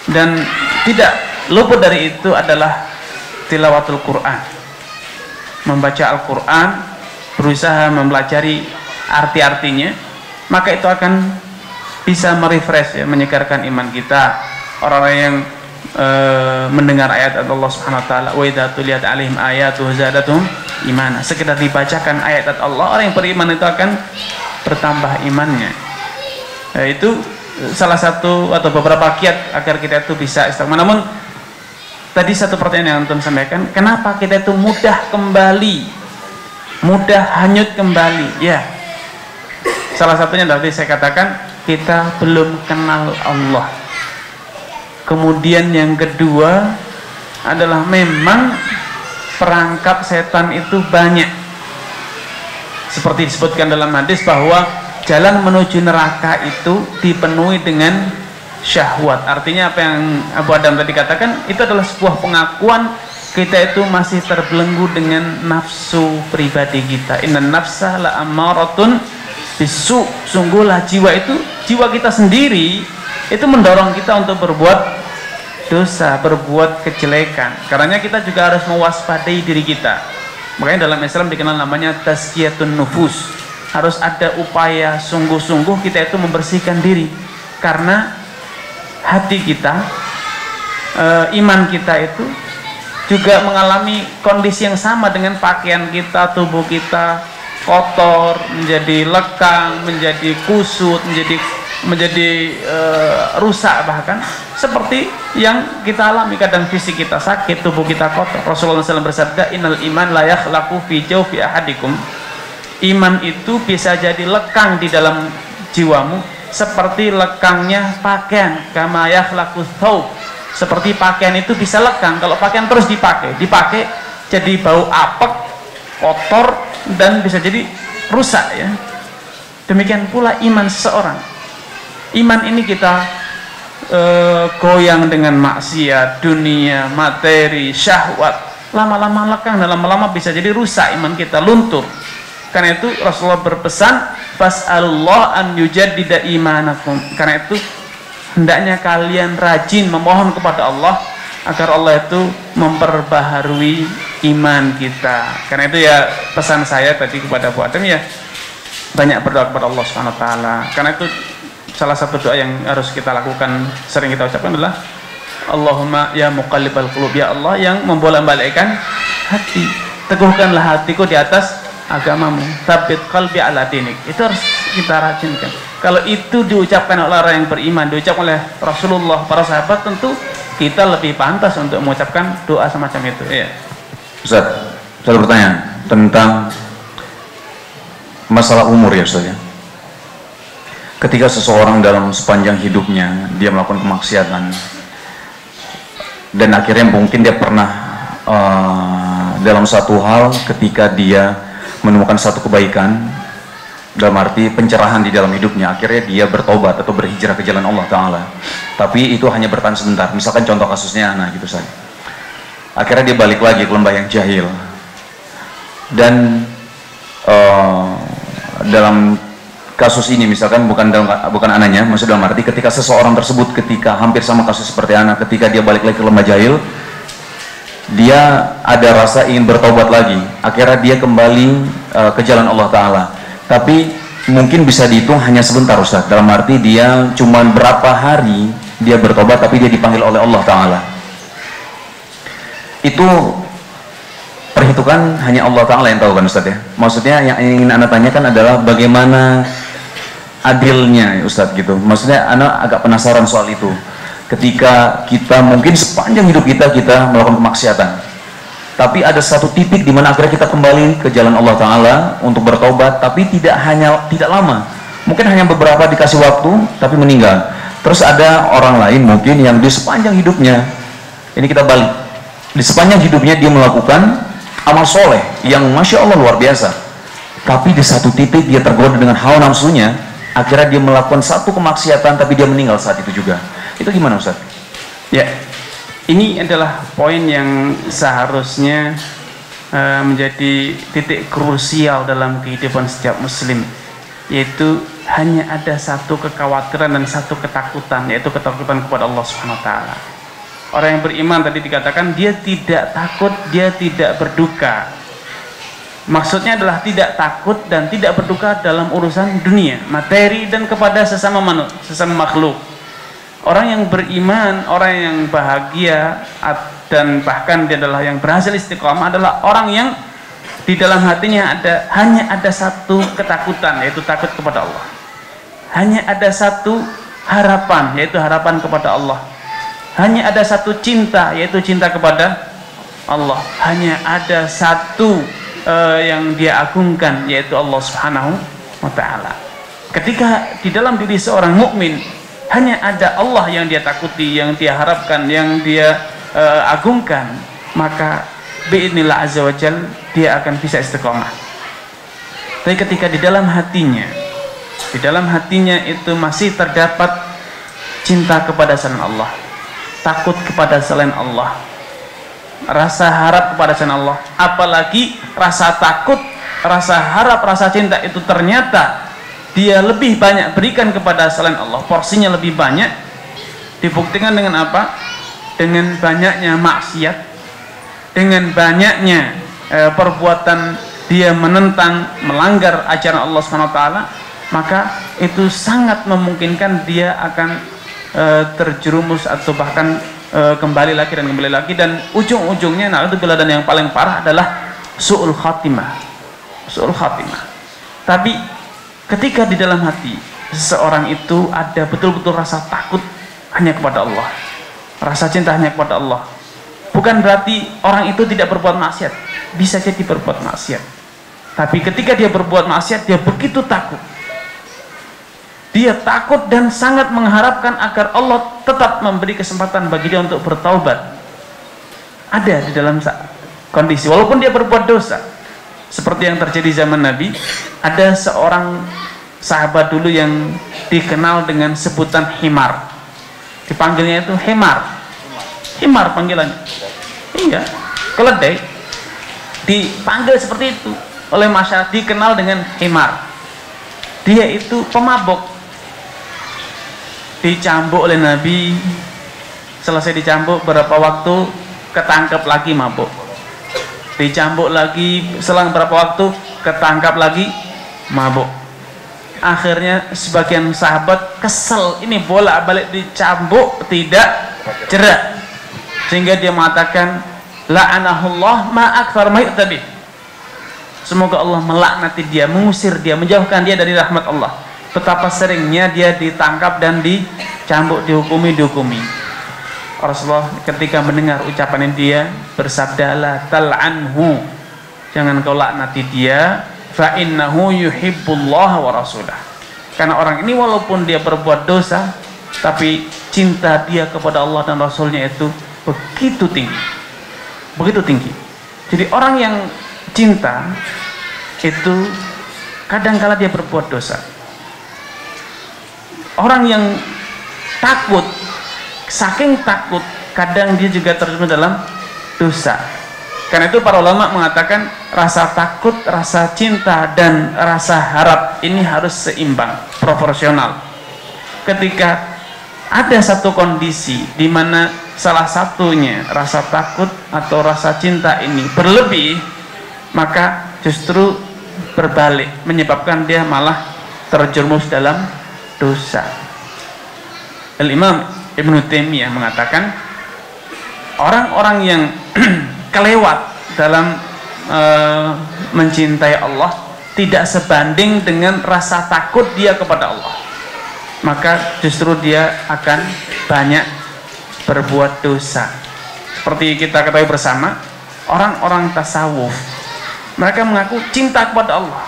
Dan tidak luput dari itu adalah tilawatul Quran, membaca Al-Quran, berusaha mempelajari arti-artinya, maka itu akan bisa merefresh, ya, menyegarkan iman kita. Orang-orang yang mendengar ayat Allah Subhanahu wa taala, wa idza tuliyat alaihim ayatuhu zadatuhum imana, sekedar dibacakan ayat Allah, orang yang beriman itu akan bertambah imannya. Itu salah satu atau beberapa kiat agar kita itu bisa istiqomah. Namun tadi satu pertanyaan yang antum sampaikan, kenapa kita itu mudah kembali, mudah hanyut kembali? Ya, salah satunya tadi saya katakan, kita belum kenal Allah. Kemudian yang kedua adalah memang perangkap setan itu banyak. Seperti disebutkan dalam hadis bahwa jalan menuju neraka itu dipenuhi dengan syahwat. Artinya apa yang Abu Adam tadi katakan, itu adalah sebuah pengakuan kita itu masih terbelenggu dengan nafsu pribadi kita. Innan nafsa la ammaratun bisu. Sungguhlah jiwa itu, jiwa kita sendiri itu mendorong kita untuk berbuat dosa, berbuat kejelekan. Karenanya kita juga harus mewaspadai diri kita. Makanya dalam Islam dikenal namanya tazkiyatun nufus. Harus ada upaya sungguh-sungguh kita itu membersihkan diri, karena hati kita, iman kita itu juga mengalami kondisi yang sama dengan pakaian kita, tubuh kita kotor, menjadi lekang, menjadi kusut, menjadi rusak, bahkan seperti yang kita alami. Kadang fisik kita sakit, tubuh kita kotor. Rasulullah SAW bersabda, innal iman la yakhlaqu fi jawfi ahadikum. Iman itu bisa jadi lekang di dalam jiwamu seperti lekangnya pakaian. Kama yakhlaqu thawb, seperti pakaian itu bisa lekang kalau pakaian terus dipakai jadi bau apek, kotor, dan bisa jadi rusak, ya. Demikian pula iman seseorang. Iman ini kita goyang dengan maksiat, dunia, materi, syahwat, lama-lama lekang dan lama-lama bisa jadi rusak iman kita, luntur. Karena itu Rasulullah berpesan, fas'alullah an yujaddida imanakum. Karena itu hendaknya kalian rajin memohon kepada Allah agar Allah itu memperbaharui iman kita. Karena itu ya pesan saya tadi kepada Bu Adam, ya banyak berdoa kepada Allah Subhanahu wa taala. Karena itu salah satu doa yang harus kita lakukan, sering kita ucapkan adalah Allahumma ya muqallibal qulub, ya Allah yang membolak-balikkan hati, teguhkanlah hatiku di atas agamamu, tsabbit qalbi ala dinik. Itu harus kita rajinkan. Kalau itu diucapkan oleh orang yang beriman, diucapkan oleh Rasulullah, para sahabat, tentu kita lebih pantas untuk mengucapkan doa semacam itu. Ya. Ustaz, saya bertanya tentang masalah umur ya Ustaz ya. Ketika seseorang dalam sepanjang hidupnya dia melakukan kemaksiatan dan akhirnya mungkin dia pernah dalam satu hal ketika dia menemukan satu kebaikan, dalam arti pencerahan di dalam hidupnya, akhirnya dia bertobat atau berhijrah ke jalan Allah Ta'ala, tapi itu hanya bertahan sebentar. Misalkan contoh kasusnya anak gitu saja, akhirnya dia balik lagi ke lembah yang jahil. Dan dalam kasus ini misalkan bukan anaknya, maksud dalam arti ketika seseorang tersebut ketika hampir sama kasus seperti anak, ketika dia balik lagi ke lembah jahil, dia ada rasa ingin bertobat lagi, akhirnya dia kembali ke jalan Allah Ta'ala, tapi mungkin bisa dihitung hanya sebentar Ustaz, dalam arti dia cuma berapa hari dia bertobat tapi dia dipanggil oleh Allah Ta'ala. Itu perhitungan hanya Allah Ta'ala yang tahu kan Ustaz ya. Maksudnya yang ingin Anda tanyakan adalah bagaimana adilnya Ustaz gitu. Maksudnya Anda agak penasaran soal itu. Ketika kita mungkin sepanjang hidup kita melakukan kemaksiatan, tapi ada satu titik di mana akhirnya kita kembali ke jalan Allah Ta'ala untuk bertobat, tapi tidak lama, mungkin hanya beberapa dikasih waktu tapi meninggal. Terus ada orang lain mungkin yang di sepanjang hidupnya, ini kita balik, di sepanjang hidupnya dia melakukan amal soleh yang Masya Allah luar biasa, tapi di satu titik dia tergoda dengan hawa nafsunya, akhirnya dia melakukan satu kemaksiatan tapi dia meninggal saat itu juga. Itu gimana Ustaz? Ya, ini adalah poin yang seharusnya menjadi titik krusial dalam kehidupan setiap muslim, yaitu hanya ada satu kekhawatiran dan satu ketakutan, yaitu ketakutan kepada Allah Subhanahu wa Ta'ala. Orang yang beriman tadi dikatakan dia tidak takut, dia tidak berduka. Maksudnya adalah tidak takut dan tidak berduka dalam urusan dunia, materi, dan kepada sesama manusia, sesama makhluk. Orang yang beriman, orang yang bahagia, dan bahkan dia adalah yang berhasil istiqomah, adalah orang yang di dalam hatinya hanya ada satu ketakutan, yaitu takut kepada Allah. Hanya ada satu harapan, yaitu harapan kepada Allah. Hanya ada satu cinta, yaitu cinta kepada Allah. Hanya ada satu yang dia agungkan, yaitu Allah Subhanahu wa Ta'ala. Ketika di dalam diri seorang mukmin hanya ada Allah yang dia takuti, yang dia harapkan, yang dia agungkan, maka bi'idznillah azza wa jal dia akan bisa istiqomah. Tapi ketika di dalam hatinya itu masih terdapat cinta kepada selain Allah, takut kepada selain Allah, rasa harap kepada selain Allah, apalagi rasa takut, rasa harap, rasa cinta itu ternyata dia lebih banyak berikan kepada selain Allah, porsinya lebih banyak, dibuktikan dengan apa? Dengan banyaknya maksiat, dengan banyaknya perbuatan dia menentang, melanggar ajaran Allah SWT, maka itu sangat memungkinkan dia akan terjerumus atau bahkan kembali lagi dan ujung-ujungnya, nah itu dan yang paling parah adalah su'ul khatimah. Tapi ketika di dalam hati seseorang itu ada betul-betul rasa takut hanya kepada Allah, rasa cinta hanya kepada Allah, bukan berarti orang itu tidak berbuat maksiat, bisa jadi berbuat maksiat, tapi ketika dia berbuat maksiat dia begitu takut, dia takut dan sangat mengharapkan agar Allah tetap memberi kesempatan bagi dia untuk bertaubat. Ada di dalam kondisi walaupun dia berbuat dosa, seperti yang terjadi zaman Nabi. Ada seorang sahabat dulu yang dikenal dengan sebutan himar, dipanggilnya itu himar panggilannya. Iya, keledai dipanggil seperti itu oleh masyarakat, dikenal dengan himar. Dia itu pemabok, dicambuk oleh Nabi, selesai dicambuk beberapa waktu ketangkap lagi mabuk, dicambuk lagi, selang beberapa waktu ketangkap lagi mabuk. Akhirnya sebagian sahabat kesel, ini bolak-balik dicambuk tidak jerak, sehingga dia mengatakan la'anahullah ma'akthar ma'iktabih, semoga Allah melaknati dia, mengusir dia, menjauhkan dia dari rahmat Allah. Betapa seringnya dia ditangkap dan dicambuk, dihukumi. Rasulullah ketika mendengar ucapan dia bersabda, la tal'anhu, jangan kau laknati dia, fa innahu yuhibbullah wa rasulah, karena orang ini walaupun dia berbuat dosa tapi cinta dia kepada Allah dan Rasulnya itu begitu tinggi, begitu tinggi. Jadi orang yang cinta itu kadangkala dia berbuat dosa. Orang yang takut, saking takut, kadang dia juga terjun dalam dosa. Karena itu para ulama mengatakan rasa takut, rasa cinta, dan rasa harap ini harus seimbang, proporsional. Ketika ada satu kondisi di mana salah satunya rasa takut atau rasa cinta ini berlebih, maka justru berbalik, menyebabkan dia malah terjerumus dalam dosa. Al-Imam Ibnu Taimiyah mengatakan orang-orang yang kelewat dalam mencintai Allah tidak sebanding dengan rasa takut dia kepada Allah, maka justru dia akan banyak berbuat dosa. Seperti kita ketahui bersama, orang-orang tasawuf, mereka mengaku cinta kepada Allah,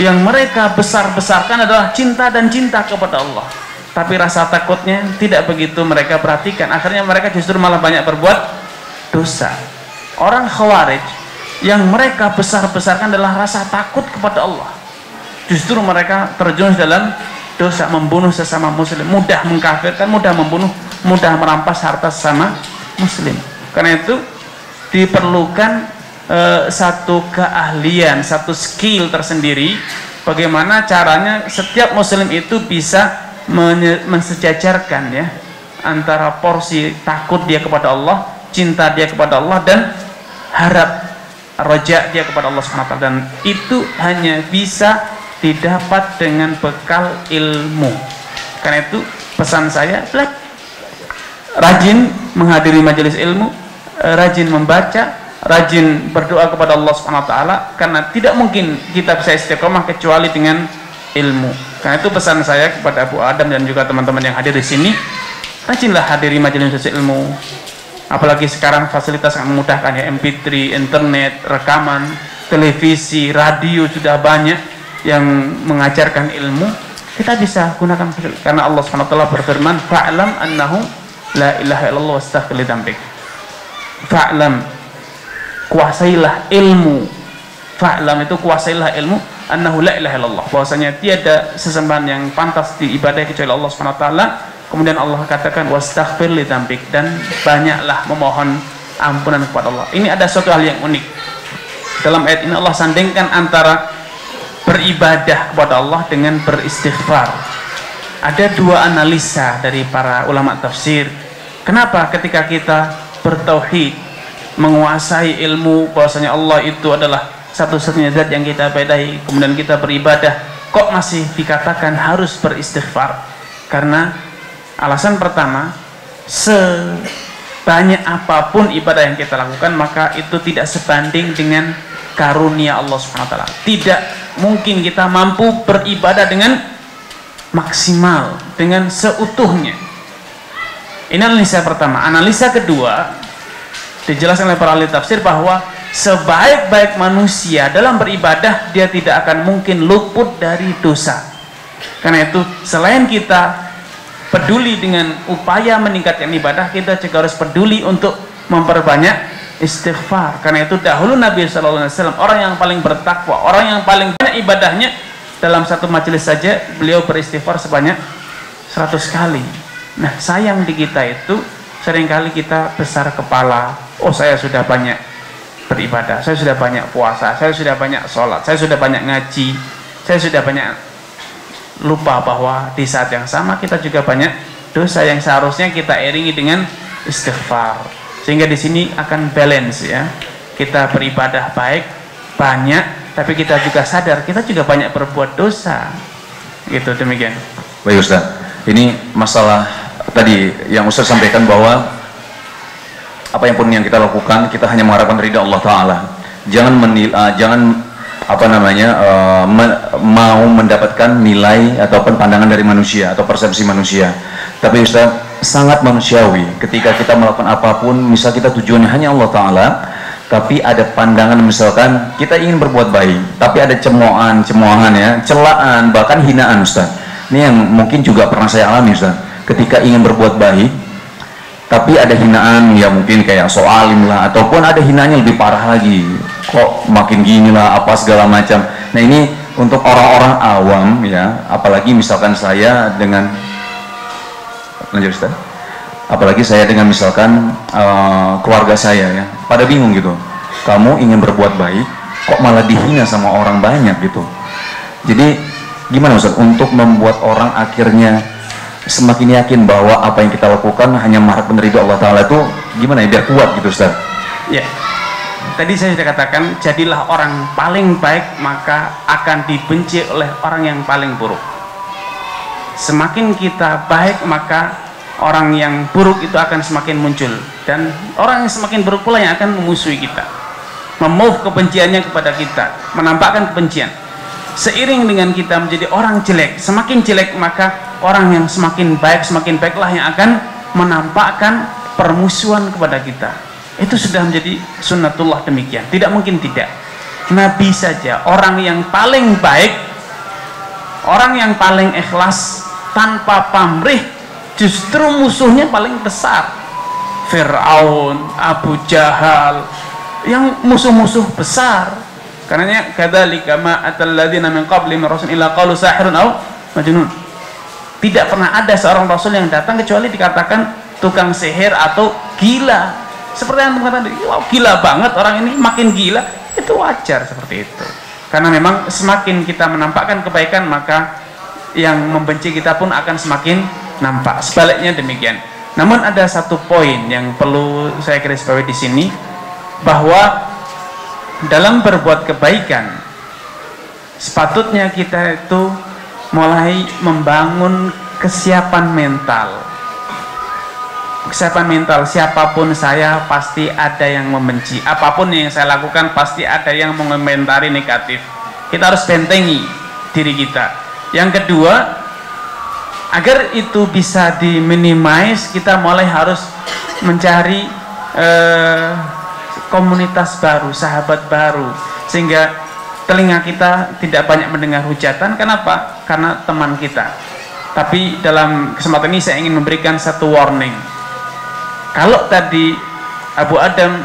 yang mereka besar-besarkan adalah cinta dan cinta kepada Allah, tapi rasa takutnya tidak begitu mereka perhatikan. Akhirnya mereka justru malah banyak berbuat dosa. Orang Khawarij yang mereka besar-besarkan adalah rasa takut kepada Allah, justru mereka terjun dalam dosa, membunuh sesama muslim, mudah mengkafirkan, mudah membunuh, mudah merampas harta sesama muslim. Karena itu diperlukan satu keahlian, satu skill tersendiri, bagaimana caranya setiap muslim itu bisa mensejajarkan ya antara porsi takut dia kepada Allah, cinta dia kepada Allah, dan harap roja dia kepada Allah SWT. Dan itu hanya bisa didapat dengan bekal ilmu. Karena itu pesan saya, rajin menghadiri majelis ilmu, rajin membaca, rajin berdoa kepada Allah SWT, karena tidak mungkin kita bisa istiqomah kecuali dengan ilmu. Karena itu pesan saya kepada Abu Adam dan juga teman-teman yang hadir di sini, rajinlah hadiri majelis ilmu. Apalagi sekarang fasilitas yang memudahkan ya, MP3, internet, rekaman, televisi, radio, sudah banyak yang mengajarkan ilmu. Kita bisa gunakan karena Allah SWT berfirman, fa'lam annahu la ilaha illallah wastaghfir li dzambik. Fa'lam, kuasailah ilmu. Fa'lam itu kuasailah ilmu, annahu la ilaha illallah, bahwasanya tiada sesembahan yang pantas diibadahi kecuali Allah SWT. Kemudian Allah katakan wastaghfir li dzambik, dan banyaklah memohon ampunan kepada Allah. Ini ada suatu hal yang unik. Dalam ayat ini Allah sandingkan antara beribadah kepada Allah dengan beristighfar. Ada dua analisa dari para ulama tafsir. Kenapa ketika kita bertauhid, menguasai ilmu bahwasanya Allah itu adalah satu-satunya zat yang kita ibadahi, kemudian kita beribadah, kok masih dikatakan harus beristighfar? Karena alasan pertama, sebanyak apapun ibadah yang kita lakukan, maka itu tidak sebanding dengan karunia Allah SWT. Tidak mungkin kita mampu beribadah dengan maksimal, dengan seutuhnya. Ini analisa pertama. Analisa kedua, dijelaskan oleh para ahli tafsir bahwa sebaik-baik manusia dalam beribadah, dia tidak akan mungkin luput dari dosa. Karena itu selain kita peduli dengan upaya meningkatkan ibadah, kita juga harus peduli untuk memperbanyak istighfar. Karena itu dahulu Nabi SAW, orang yang paling bertakwa, orang yang paling banyak ibadahnya, dalam satu majelis saja beliau beristighfar sebanyak 100 kali. Nah, sayang di kita itu seringkali kita besar kepala, oh saya sudah banyak beribadah, saya sudah banyak puasa, saya sudah banyak sholat, saya sudah banyak ngaji, saya sudah banyak, lupa bahwa di saat yang sama kita juga banyak dosa yang seharusnya kita iringi dengan istighfar. Sehingga di sini akan balance ya. Kita beribadah baik, banyak, tapi kita juga sadar kita juga banyak berbuat dosa. Gitu, demikian. Baik Ustaz, ini masalah tadi yang Ustaz sampaikan bahwa apa yang pun yang kita lakukan, kita hanya mengharapkan ridha Allah Ta'ala. Jangan mau mendapatkan nilai ataupun pandangan dari manusia atau persepsi manusia. Tapi Ustaz, sangat manusiawi ketika kita melakukan apapun, misal kita tujuannya hanya Allah Ta'ala, tapi ada pandangan misalkan kita ingin berbuat baik, tapi ada cemoohan ya, celaan, bahkan hinaan Ustaz. Ini yang mungkin juga pernah saya alami Ustaz. Ketika ingin berbuat baik, tapi ada hinaan, ya mungkin kayak soalim lah, ataupun ada hinaannya lebih parah lagi, kok makin gini lah, apa segala macam. Nah ini untuk orang-orang awam ya, apalagi misalkan saya dengan, lanjut Ustaz, apalagi saya dengan misalkan keluarga saya ya, pada bingung gitu, kamu ingin berbuat baik kok malah dihina sama orang banyak gitu. Jadi gimana Ustaz untuk membuat orang akhirnya semakin yakin bahwa apa yang kita lakukan hanya marak menerima Allah Ta'ala, itu gimana ya biar kuat gitu Ustaz? Ya, tadi saya sudah katakan, jadilah orang paling baik maka akan dibenci oleh orang yang paling buruk. Semakin kita baik maka orang yang buruk itu akan semakin muncul, dan orang yang semakin buruk pula yang akan memusuhi kita, memove kebenciannya kepada kita, menampakkan kebencian. Seiring dengan kita menjadi orang jelek, semakin jelek maka orang yang semakin baiklah yang akan menampakkan permusuhan kepada kita. Itu sudah menjadi sunnatullah demikian, tidak mungkin tidak. Nabi saja orang yang paling baik, orang yang paling ikhlas tanpa pamrih, justru musuhnya paling besar. Fir'aun, Abu Jahal, yang musuh-musuh besar. Karenanya kadzalika ma atal ladzina min qablihim rasul illa qalu sahirun aw majnun. Tidak pernah ada seorang rasul yang datang kecuali dikatakan tukang sihir atau gila. Seperti yang mengatakan, wow, gila banget orang ini, makin gila. Itu wajar seperti itu. Karena memang semakin kita menampakkan kebaikan, maka yang membenci kita pun akan semakin nampak. Sebaliknya demikian. Namun ada satu poin yang perlu saya garis bawahi di sini, bahwa dalam berbuat kebaikan sepatutnya kita itu mulai membangun kesiapan mental. Kesiapan mental, siapapun saya pasti ada yang membenci, apapun yang saya lakukan pasti ada yang mengomentari negatif. Kita harus bentengi diri kita. Yang kedua, agar itu bisa diminimize, kita mulai harus mencari komunitas baru, sahabat baru, sehingga telinga kita tidak banyak mendengar hujatan. Kenapa? Karena teman kita. Tapi dalam kesempatan ini saya ingin memberikan satu warning. Kalau tadi Abu Adam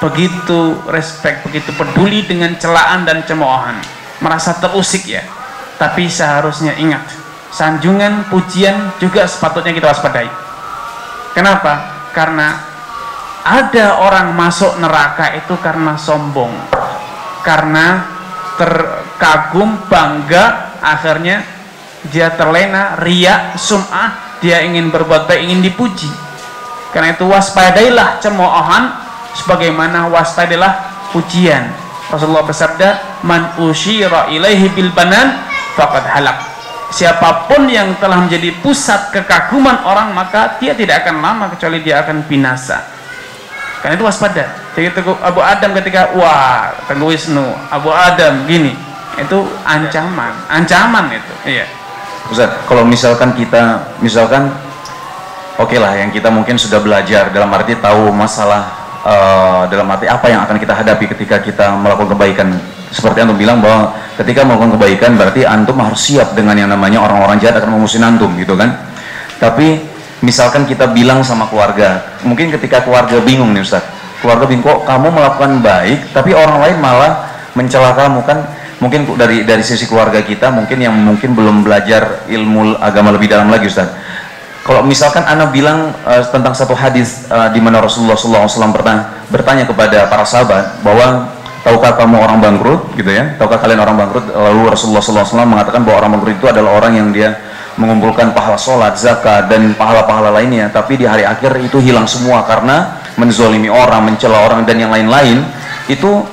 begitu respect, begitu peduli dengan celaan dan cemoohan, merasa terusik ya, tapi seharusnya ingat, sanjungan, pujian juga sepatutnya kita waspadai. Kenapa? Karena ada orang masuk neraka itu karena sombong, karena terkagum, bangga, akhirnya dia terlena, riya, sum'ah, dia ingin berbuat baik, ingin dipuji. Karena itu waspadailah cemoohan sebagaimana waspadailah pujian. Rasulullah bersabda, man usyira ilaihi bil banan faqad halak. Siapapun yang telah menjadi pusat kekaguman orang, maka dia tidak akan lama kecuali dia akan binasa. Karena itu waspada. Jadi Abu Adam ketika, wah, Teguh Wisnu, Abu Adam gini, itu ancaman itu. Iya. Ustaz, kalau misalkan kita, oke lah, yang kita mungkin sudah belajar dalam arti tahu masalah, dalam arti apa yang akan kita hadapi ketika kita melakukan kebaikan. Seperti antum bilang bahwa ketika melakukan kebaikan berarti antum harus siap dengan yang namanya orang-orang jahat akan memusuhi antum, gitu kan. Tapi misalkan kita bilang sama keluarga, mungkin ketika keluarga bingung nih Ustaz, keluarga bingung, kok kamu melakukan baik tapi orang lain malah mencela kamu, kan mungkin dari sisi keluarga kita mungkin yang mungkin belum belajar ilmu agama lebih dalam lagi Ustaz. Kalau misalkan Ana bilang tentang satu hadis di mana Rasulullah SAW pernah bertanya kepada para sahabat bahwa tahukah kamu orang bangkrut, gitu ya? Tahukah kalian orang bangkrut? Lalu Rasulullah SAW mengatakan bahwa orang bangkrut itu adalah orang yang dia mengumpulkan pahala sholat, zakat, dan pahala-pahala lainnya, tapi di hari akhir itu hilang semua karena menzolimi orang, mencela orang, dan yang lain-lain. Itu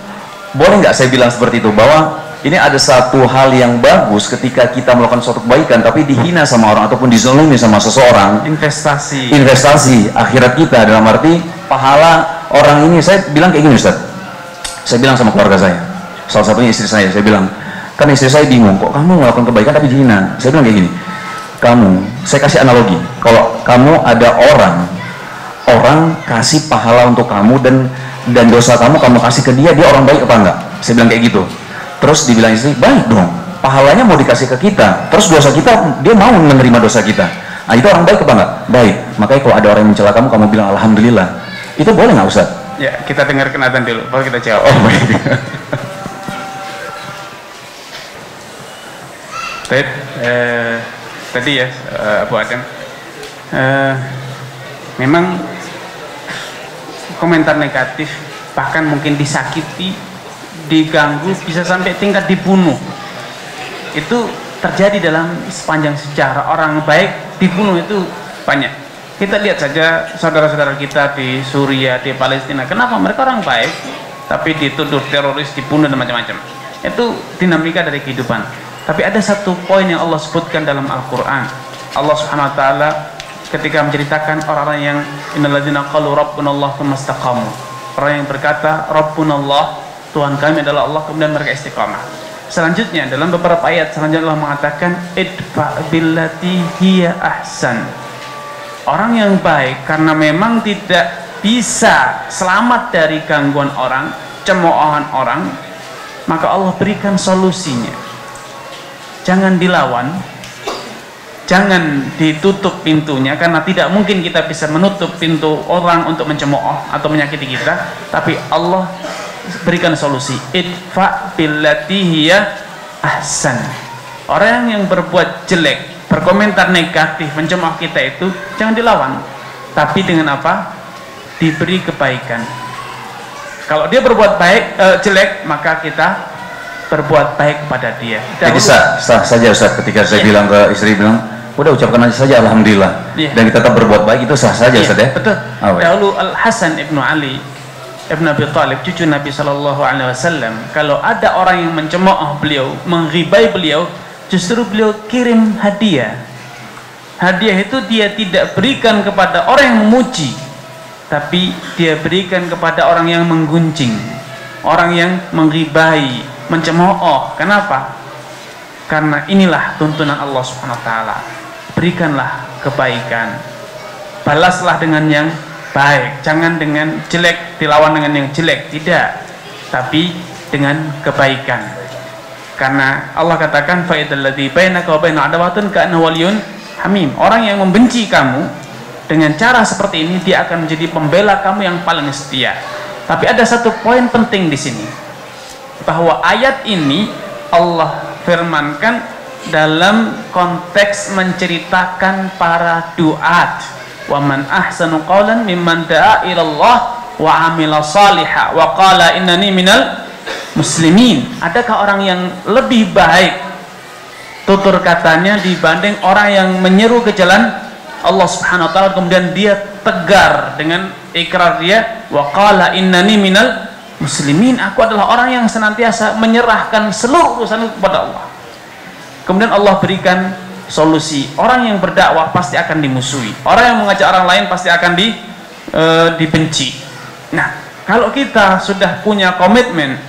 boleh nggak saya bilang seperti itu, bahwa ini ada satu hal yang bagus ketika kita melakukan suatu kebaikan tapi dihina sama orang ataupun dizolimi sama seseorang, investasi akhirat kita, dalam arti pahala orang ini. Saya bilang kayak gini Ustaz, saya bilang sama keluarga saya, salah satunya istri saya bilang, kan istri saya bingung, kok kamu melakukan kebaikan tapi dihina. Saya bilang kayak gini, saya kasih analogi, kalau kamu ada orang kasih pahala untuk kamu dan dosa kamu kasih ke dia orang baik apa enggak? Saya bilang kayak gitu. Terus dibilang istri, baik dong, pahalanya mau dikasih ke kita, terus dosa kita dia mau menerima dosa kita. Nah, itu orang baik apa enggak? Baik. Makanya kalau ada orang yang mencela kamu bilang alhamdulillah. Itu boleh nggak Ustaz? Ya, kita dengarkan adzan dulu, baru kita jawab. Oh, baik. Baik, tadi ya Abu Adam, memang komentar negatif, bahkan mungkin disakiti, diganggu, bisa sampai tingkat dibunuh. Itu terjadi dalam sepanjang sejarah. Orang baik dibunuh itu banyak. Kita lihat saja saudara-saudara kita di Suriah, di Palestina. Kenapa mereka orang baik tapi dituduh teroris, dibunuh dan macam-macam? Itu dinamika dari kehidupan. Tapi ada satu poin yang Allah sebutkan dalam Al-Quran. Allah Subhanahu Wa Taala ketika menceritakan orang-orang yang innalladzina qalu rabbunallah tsumma istaqamu. Orang yang berkata rabbunallah, Tuhan kami adalah Allah, kemudian mereka istiqamah. Selanjutnya dalam beberapa ayat selanjutnya Allah mengatakan idfa billati hiya ahsan. Orang yang baik karena memang tidak bisa selamat dari gangguan orang, cemoohan orang, maka Allah berikan solusinya. Jangan dilawan, jangan ditutup pintunya, karena tidak mungkin kita bisa menutup pintu orang untuk mencemooh atau menyakiti kita. Tapi Allah berikan solusi. Idfa billati hiya ahsan. Orang yang berbuat jelek, berkomentar negatif, mencemooh kita itu jangan dilawan, tapi dengan apa? Diberi kebaikan. Kalau dia berbuat jelek, maka kita berbuat baik kepada dia. Jadi sah saja Ustaz ketika saya bilang ke istri, bilang udah ucapkan aja saja alhamdulillah, dan kita tetap berbuat baik, itu sah saja Ustaz ya? Betul. Dahulu Al-Hasan ibnu Ali ibnu Abi Thalib, cucu Nabi SAW, kalau ada orang yang mencemooh beliau, menghibai beliau, justru beliau kirim hadiah. Hadiah itu dia tidak berikan kepada orang yang memuji, tapi dia berikan kepada orang yang menggunjing, orang yang menghibai, mencemooh. Kenapa? Karena inilah tuntunan Allah Subhanahu Wa Taala. Berikanlah kebaikan, balaslah dengan yang baik, jangan dengan jelek dilawan dengan yang jelek, tidak, tapi dengan kebaikan. Karena Allah katakan fa'idalladzi bainaka wa bainahu adawatun ka'annahu waliyyun hamim. Orang yang membenci kamu dengan cara seperti ini, dia akan menjadi pembela kamu yang paling setia. Tapi ada satu poin penting di sini, bahwa ayat ini Allah firmankan dalam konteks menceritakan para duat. Wa man ahsanu qawlan mimman da'a ilallah wa amila salihah wa qala innani minal muslimin. Adakah orang yang lebih baik tutur katanya dibanding orang yang menyeru ke jalan Allah Subhanahu wa taala, kemudian dia tegar dengan ikrar dia, wa qala innani minal muslimin, aku adalah orang yang senantiasa menyerahkan seluruh urusan kepada Allah. Kemudian Allah berikan solusi. Orang yang berdakwah pasti akan dimusuhi, orang yang mengajak orang lain pasti akan dibenci. Nah, kalau kita sudah punya komitmen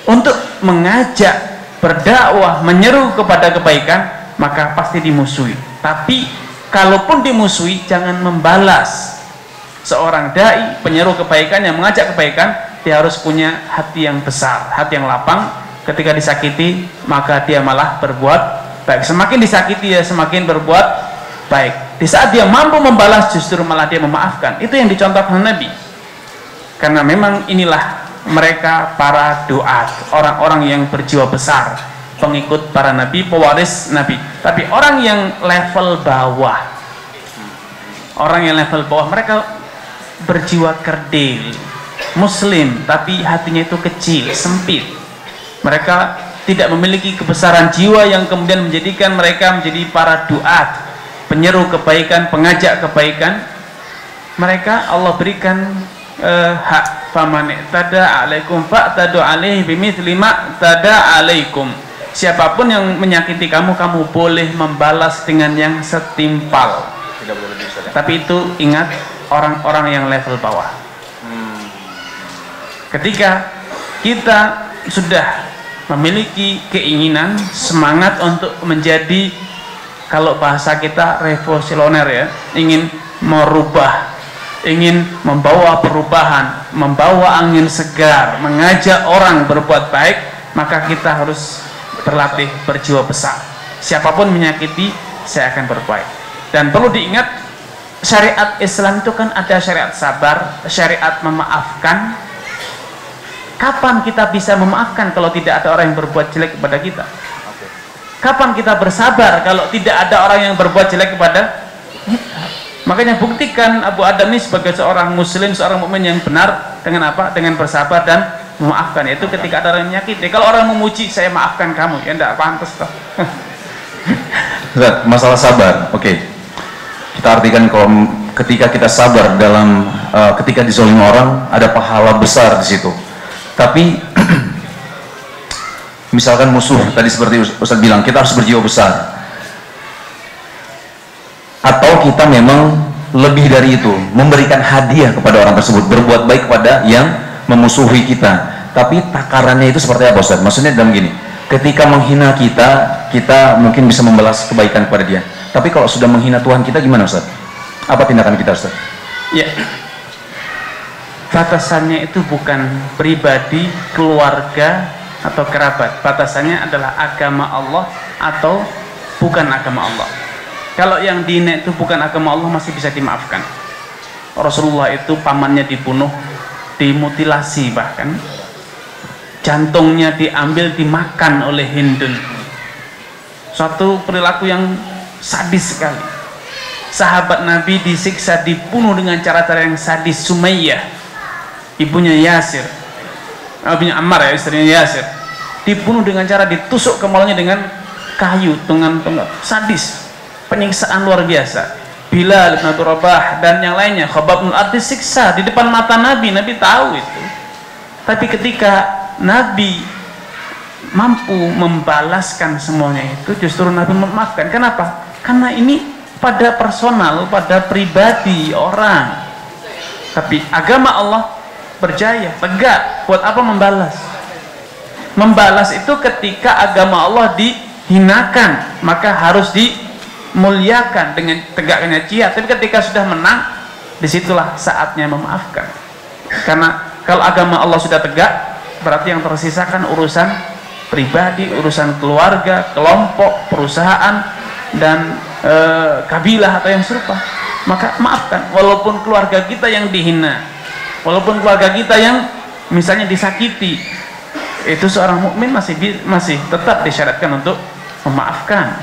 untuk mengajak, berdakwah, menyeru kepada kebaikan, maka pasti dimusuhi. Tapi kalaupun dimusuhi, jangan membalas. Seorang dai, penyeru kebaikan yang mengajak kebaikan, dia harus punya hati yang besar, hati yang lapang. Ketika disakiti, maka dia malah berbuat baik. Semakin disakiti, dia semakin berbuat baik. Di saat dia mampu membalas, justru malah dia memaafkan. Itu yang dicontohkan Nabi. Karena memang inilah mereka para duat, orang-orang yang berjiwa besar, pengikut para nabi, pewaris nabi. Tapi orang yang level bawah, mereka berjiwa kerdil, muslim, tapi hatinya itu kecil, sempit. Mereka tidak memiliki kebesaran jiwa yang kemudian menjadikan mereka menjadi para duat, penyeru kebaikan, pengajak kebaikan. Mereka Allah berikan hak, faman tada alaikum fa'tadu alaihi bimithli ma tada alaikum. Siapapun yang menyakiti kamu, kamu boleh membalas dengan yang setimpal. Tidak boleh lebih. Tapi itu ingat, orang-orang yang level bawah. Ketika kita sudah memiliki keinginan, semangat untuk menjadi kalau bahasa kita revolusioner ya, ingin merubah, ingin membawa perubahan, membawa angin segar, mengajak orang berbuat baik, maka kita harus berlatih berjiwa besar. Siapapun menyakiti, saya akan berbuat. Dan perlu diingat, syariat Islam itu kan ada syariat sabar, syariat memaafkan. Kapan kita bisa memaafkan kalau tidak ada orang yang berbuat jelek kepada kita? Kapan kita bersabar kalau tidak ada orang yang berbuat jelek kepada kita? Makanya buktikan Abu Adam ini sebagai seorang muslim, seorang mukmin yang benar dengan apa? Dengan bersabar dan memaafkan. Itu ketika ada orang yang menyakiti. Kalau orang memuji, saya maafkan kamu, ya enggak pantas toh. Masalah sabar, oke. Kita artikan kalau ketika kita sabar dalam ketika dizalimi orang, ada pahala besar di situ. Tapi misalkan musuh tadi seperti Ustaz bilang, kita harus berjiwa besar. Atau kita memang lebih dari itu, memberikan hadiah kepada orang tersebut, berbuat baik kepada yang memusuhi kita. Tapi takarannya itu seperti apa Ustaz? Maksudnya dalam gini, ketika menghina kita, kita mungkin bisa membalas kebaikan kepada dia. Tapi kalau sudah menghina Tuhan kita, gimana Ustaz? Apa tindakan kita Ustaz? Ya, batasannya itu bukan pribadi, keluarga, atau kerabat. Batasannya adalah agama Allah atau bukan agama Allah. Kalau yang dihina itu bukan agama Allah, masih bisa dimaafkan. Rasulullah itu pamannya dibunuh, dimutilasi, bahkan jantungnya diambil, dimakan oleh Hindun. Suatu perilaku yang sadis sekali. Sahabat Nabi disiksa, dibunuh dengan cara-cara yang sadis. Sumayyah, ibunya Yasir, ibunya Ammar ya, istrinya Yasir, dibunuh dengan cara ditusuk kepalanya dengan kayu, dengan sadis. Penyiksaan luar biasa. Bilal bin Abi Rabah dan yang lainnya, Khabbab bin Arat disiksa di depan mata Nabi. Nabi tahu itu. Tapi ketika Nabi mampu membalaskan semuanya itu, justru Nabi memaafkan. Kenapa? Karena ini pada personal, pada pribadi orang. Tapi agama Allah berjaya, tegak. Buat apa membalas? Membalas itu ketika agama Allah dihinakan, maka harus dimuliakan dengan tegaknya jihad. Tapi ketika sudah menang, disitulah saatnya memaafkan. Karena kalau agama Allah sudah tegak, berarti yang tersisakan urusan pribadi, urusan keluarga, kelompok, perusahaan, dan kabilah atau yang serupa. Maka maafkan, walaupun keluarga kita yang dihina, walaupun keluarga kita yang misalnya disakiti, itu seorang mukmin masih tetap disyaratkan untuk memaafkan.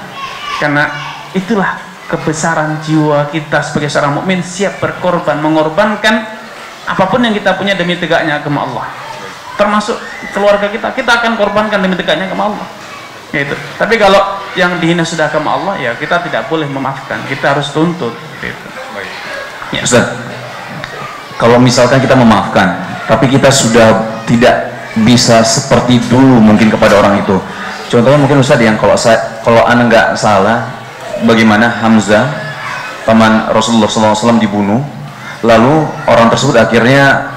Karena itulah kebesaran jiwa kita sebagai seorang mukmin, siap berkorban, mengorbankan apapun yang kita punya demi tegaknya agama Allah. Termasuk keluarga kita akan korbankan demi tegaknya agama Allah. Gitu. Tapi kalau yang dihina sudah agama Allah, ya kita tidak boleh memaafkan, kita harus tuntut. Gitu. Ya. Ustaz, kalau misalkan kita memaafkan, tapi kita sudah tidak bisa seperti dulu mungkin kepada orang itu. Contohnya mungkin Ustaz yang kalau ana nggak salah, bagaimana Hamzah paman Rasulullah SAW dibunuh, lalu orang tersebut akhirnya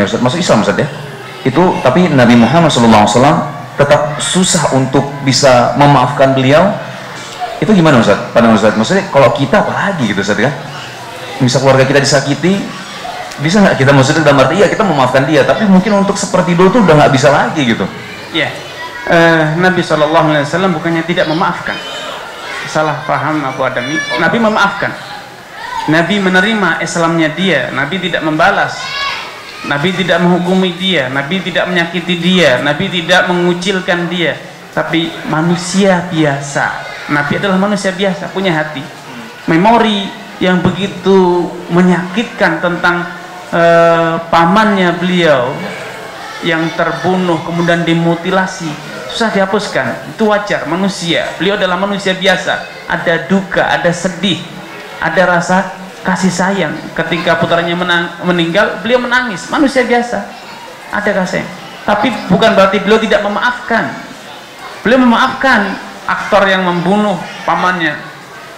Ustaz, masuk Islam Ustaz ya. Itu tapi Nabi Muhammad SAW tetap susah untuk bisa memaafkan beliau. Itu gimana Ustaz? Pandangan Ustaz, maksudnya kalau kita apalagi gitu Ustaz kan? Misal keluarga kita disakiti, bisa nggak kita, maksudnya dalam arti iya kita memaafkan dia, tapi mungkin untuk seperti dulu tuh udah nggak bisa lagi gitu. Iya. Nabi SAW bukannya tidak memaafkan. Salah paham Abu Adam ini. Nabi memaafkan. Nabi menerima Islamnya dia. Nabi tidak membalas. Nabi tidak menghukumi dia, Nabi tidak menyakiti dia, Nabi tidak mengucilkan dia. Tapi manusia biasa. Nabi adalah manusia biasa, punya hati. Memori yang begitu menyakitkan tentang pamannya beliau yang terbunuh kemudian dimutilasi, susah dihapuskan. Itu wajar, manusia. Beliau adalah manusia biasa. Ada duka, ada sedih, ada rasa kasih sayang. Ketika putranya meninggal, beliau menangis. Manusia biasa, ada kasih. Tapi bukan berarti beliau tidak memaafkan. Beliau memaafkan aktor yang membunuh pamannya.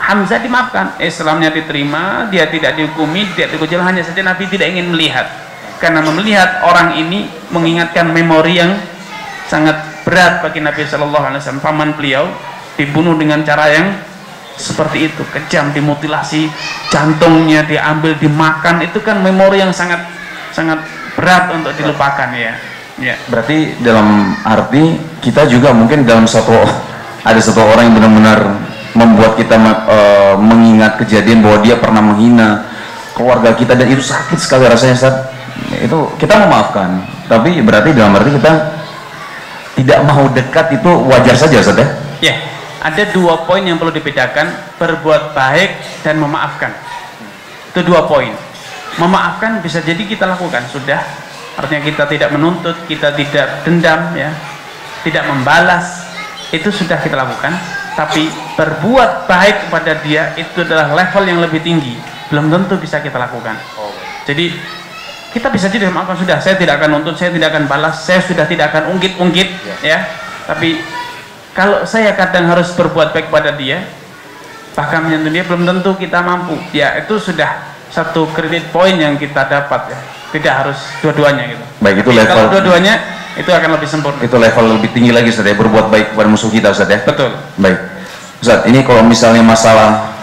Hamzah dimaafkan, Islamnya diterima, dia tidak dihukumi, tidak dikucil. Hanya saja Nabi tidak ingin melihat, karena melihat orang ini mengingatkan memori yang sangat berat bagi Nabi SAW. Paman beliau dibunuh dengan cara yang seperti itu, kejam, dimutilasi jantungnya, diambil, dimakan. Itu kan memori yang sangat berat untuk dilupakan ya. Berarti dalam arti kita juga mungkin ada satu orang yang benar-benar membuat kita mengingat kejadian bahwa dia pernah menghina keluarga kita, dan itu sakit sekali rasanya, Ustaz. Itu kita memaafkan, tapi berarti dalam arti kita tidak mau dekat, itu wajar saja, Ustaz ya? Ya, ada 2 poin yang perlu dibedakan, berbuat baik dan memaafkan. Itu 2 poin. Memaafkan bisa jadi kita lakukan, sudah, artinya kita tidak menuntut, kita tidak dendam ya, tidak membalas, itu sudah kita lakukan. Tapi berbuat baik kepada dia itu adalah level yang lebih tinggi, belum tentu bisa kita lakukan. Jadi kita bisa jadi memaafkan, sudah, saya tidak akan nuntut, saya tidak akan balas, saya sudah tidak akan ungkit-ungkit ya. Tapi kalau saya kadang harus berbuat baik kepada dia, bahkan menyentuh dia, belum tentu kita mampu. Ya, itu sudah satu kredit poin yang kita dapat ya. Tidak harus dua-duanya gitu. Baik, itu level. Kalau dua-duanya itu akan lebih sempurna. Itu level lebih tinggi lagi, Ustaz ya, berbuat baik kepada musuh kita, Ustaz ya. Betul. Baik, Ustaz, ini kalau misalnya masalah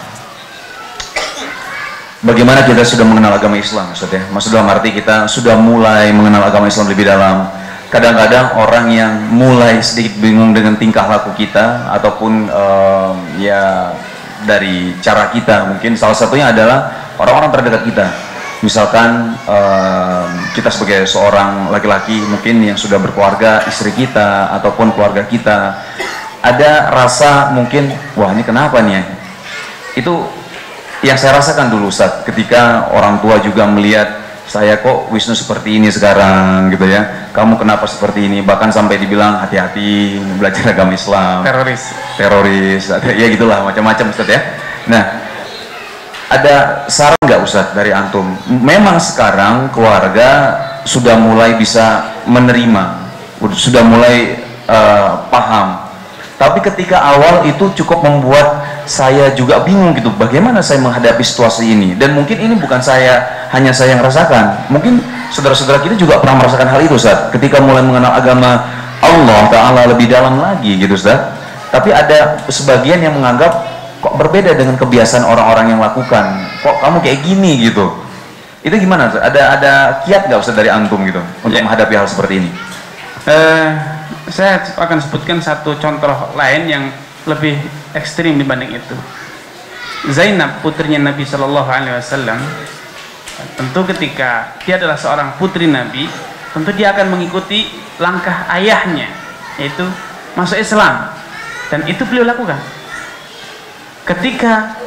bagaimana kita sudah mengenal agama Islam, Ustaz ya. Maksud dalam arti kita sudah mulai mengenal agama Islam lebih dalam. Kadang-kadang orang yang mulai sedikit bingung dengan tingkah laku kita ataupun ya dari cara kita, mungkin salah satunya adalah orang-orang terdekat kita. Misalkan kita sebagai seorang laki-laki mungkin yang sudah berkeluarga, istri kita ataupun keluarga kita, ada rasa mungkin, wah ini kenapa nih ya? Itu yang saya rasakan dulu, Ustaz, ketika orang tua juga melihat saya, kok Wisnu seperti ini sekarang gitu ya, kamu kenapa seperti ini, bahkan sampai dibilang hati-hati belajar agama Islam, teroris, ya gitulah macam-macam, Ustaz ya. Nah, ada saran nggak, Ustaz, dari antum? Memang sekarang keluarga sudah mulai bisa menerima, sudah mulai paham, tapi ketika awal itu cukup membuat saya juga bingung gitu, bagaimana saya menghadapi situasi ini. Dan mungkin ini bukan hanya saya yang rasakan, mungkin saudara-saudara kita juga pernah merasakan hal itu, Ustaz, ketika mulai mengenal agama Allah Ta'ala lebih dalam lagi gitu, Ustaz. Tapi ada sebagian yang menganggap kok berbeda dengan kebiasaan orang-orang yang lakukan, kok kamu kayak gini gitu. Itu gimana, Ustaz? Ada kiat nggak, Ustaz, dari antum gitu untuk menghadapi hal seperti ini? Saya akan sebutkan satu contoh lain yang lebih ekstrim dibanding itu. Zainab, putrinya Nabi Shallallahu Alaihi Wasallam, tentu ketika dia adalah seorang putri Nabi, tentu dia akan mengikuti langkah ayahnya, yaitu masuk Islam, dan itu beliau lakukan. Ketika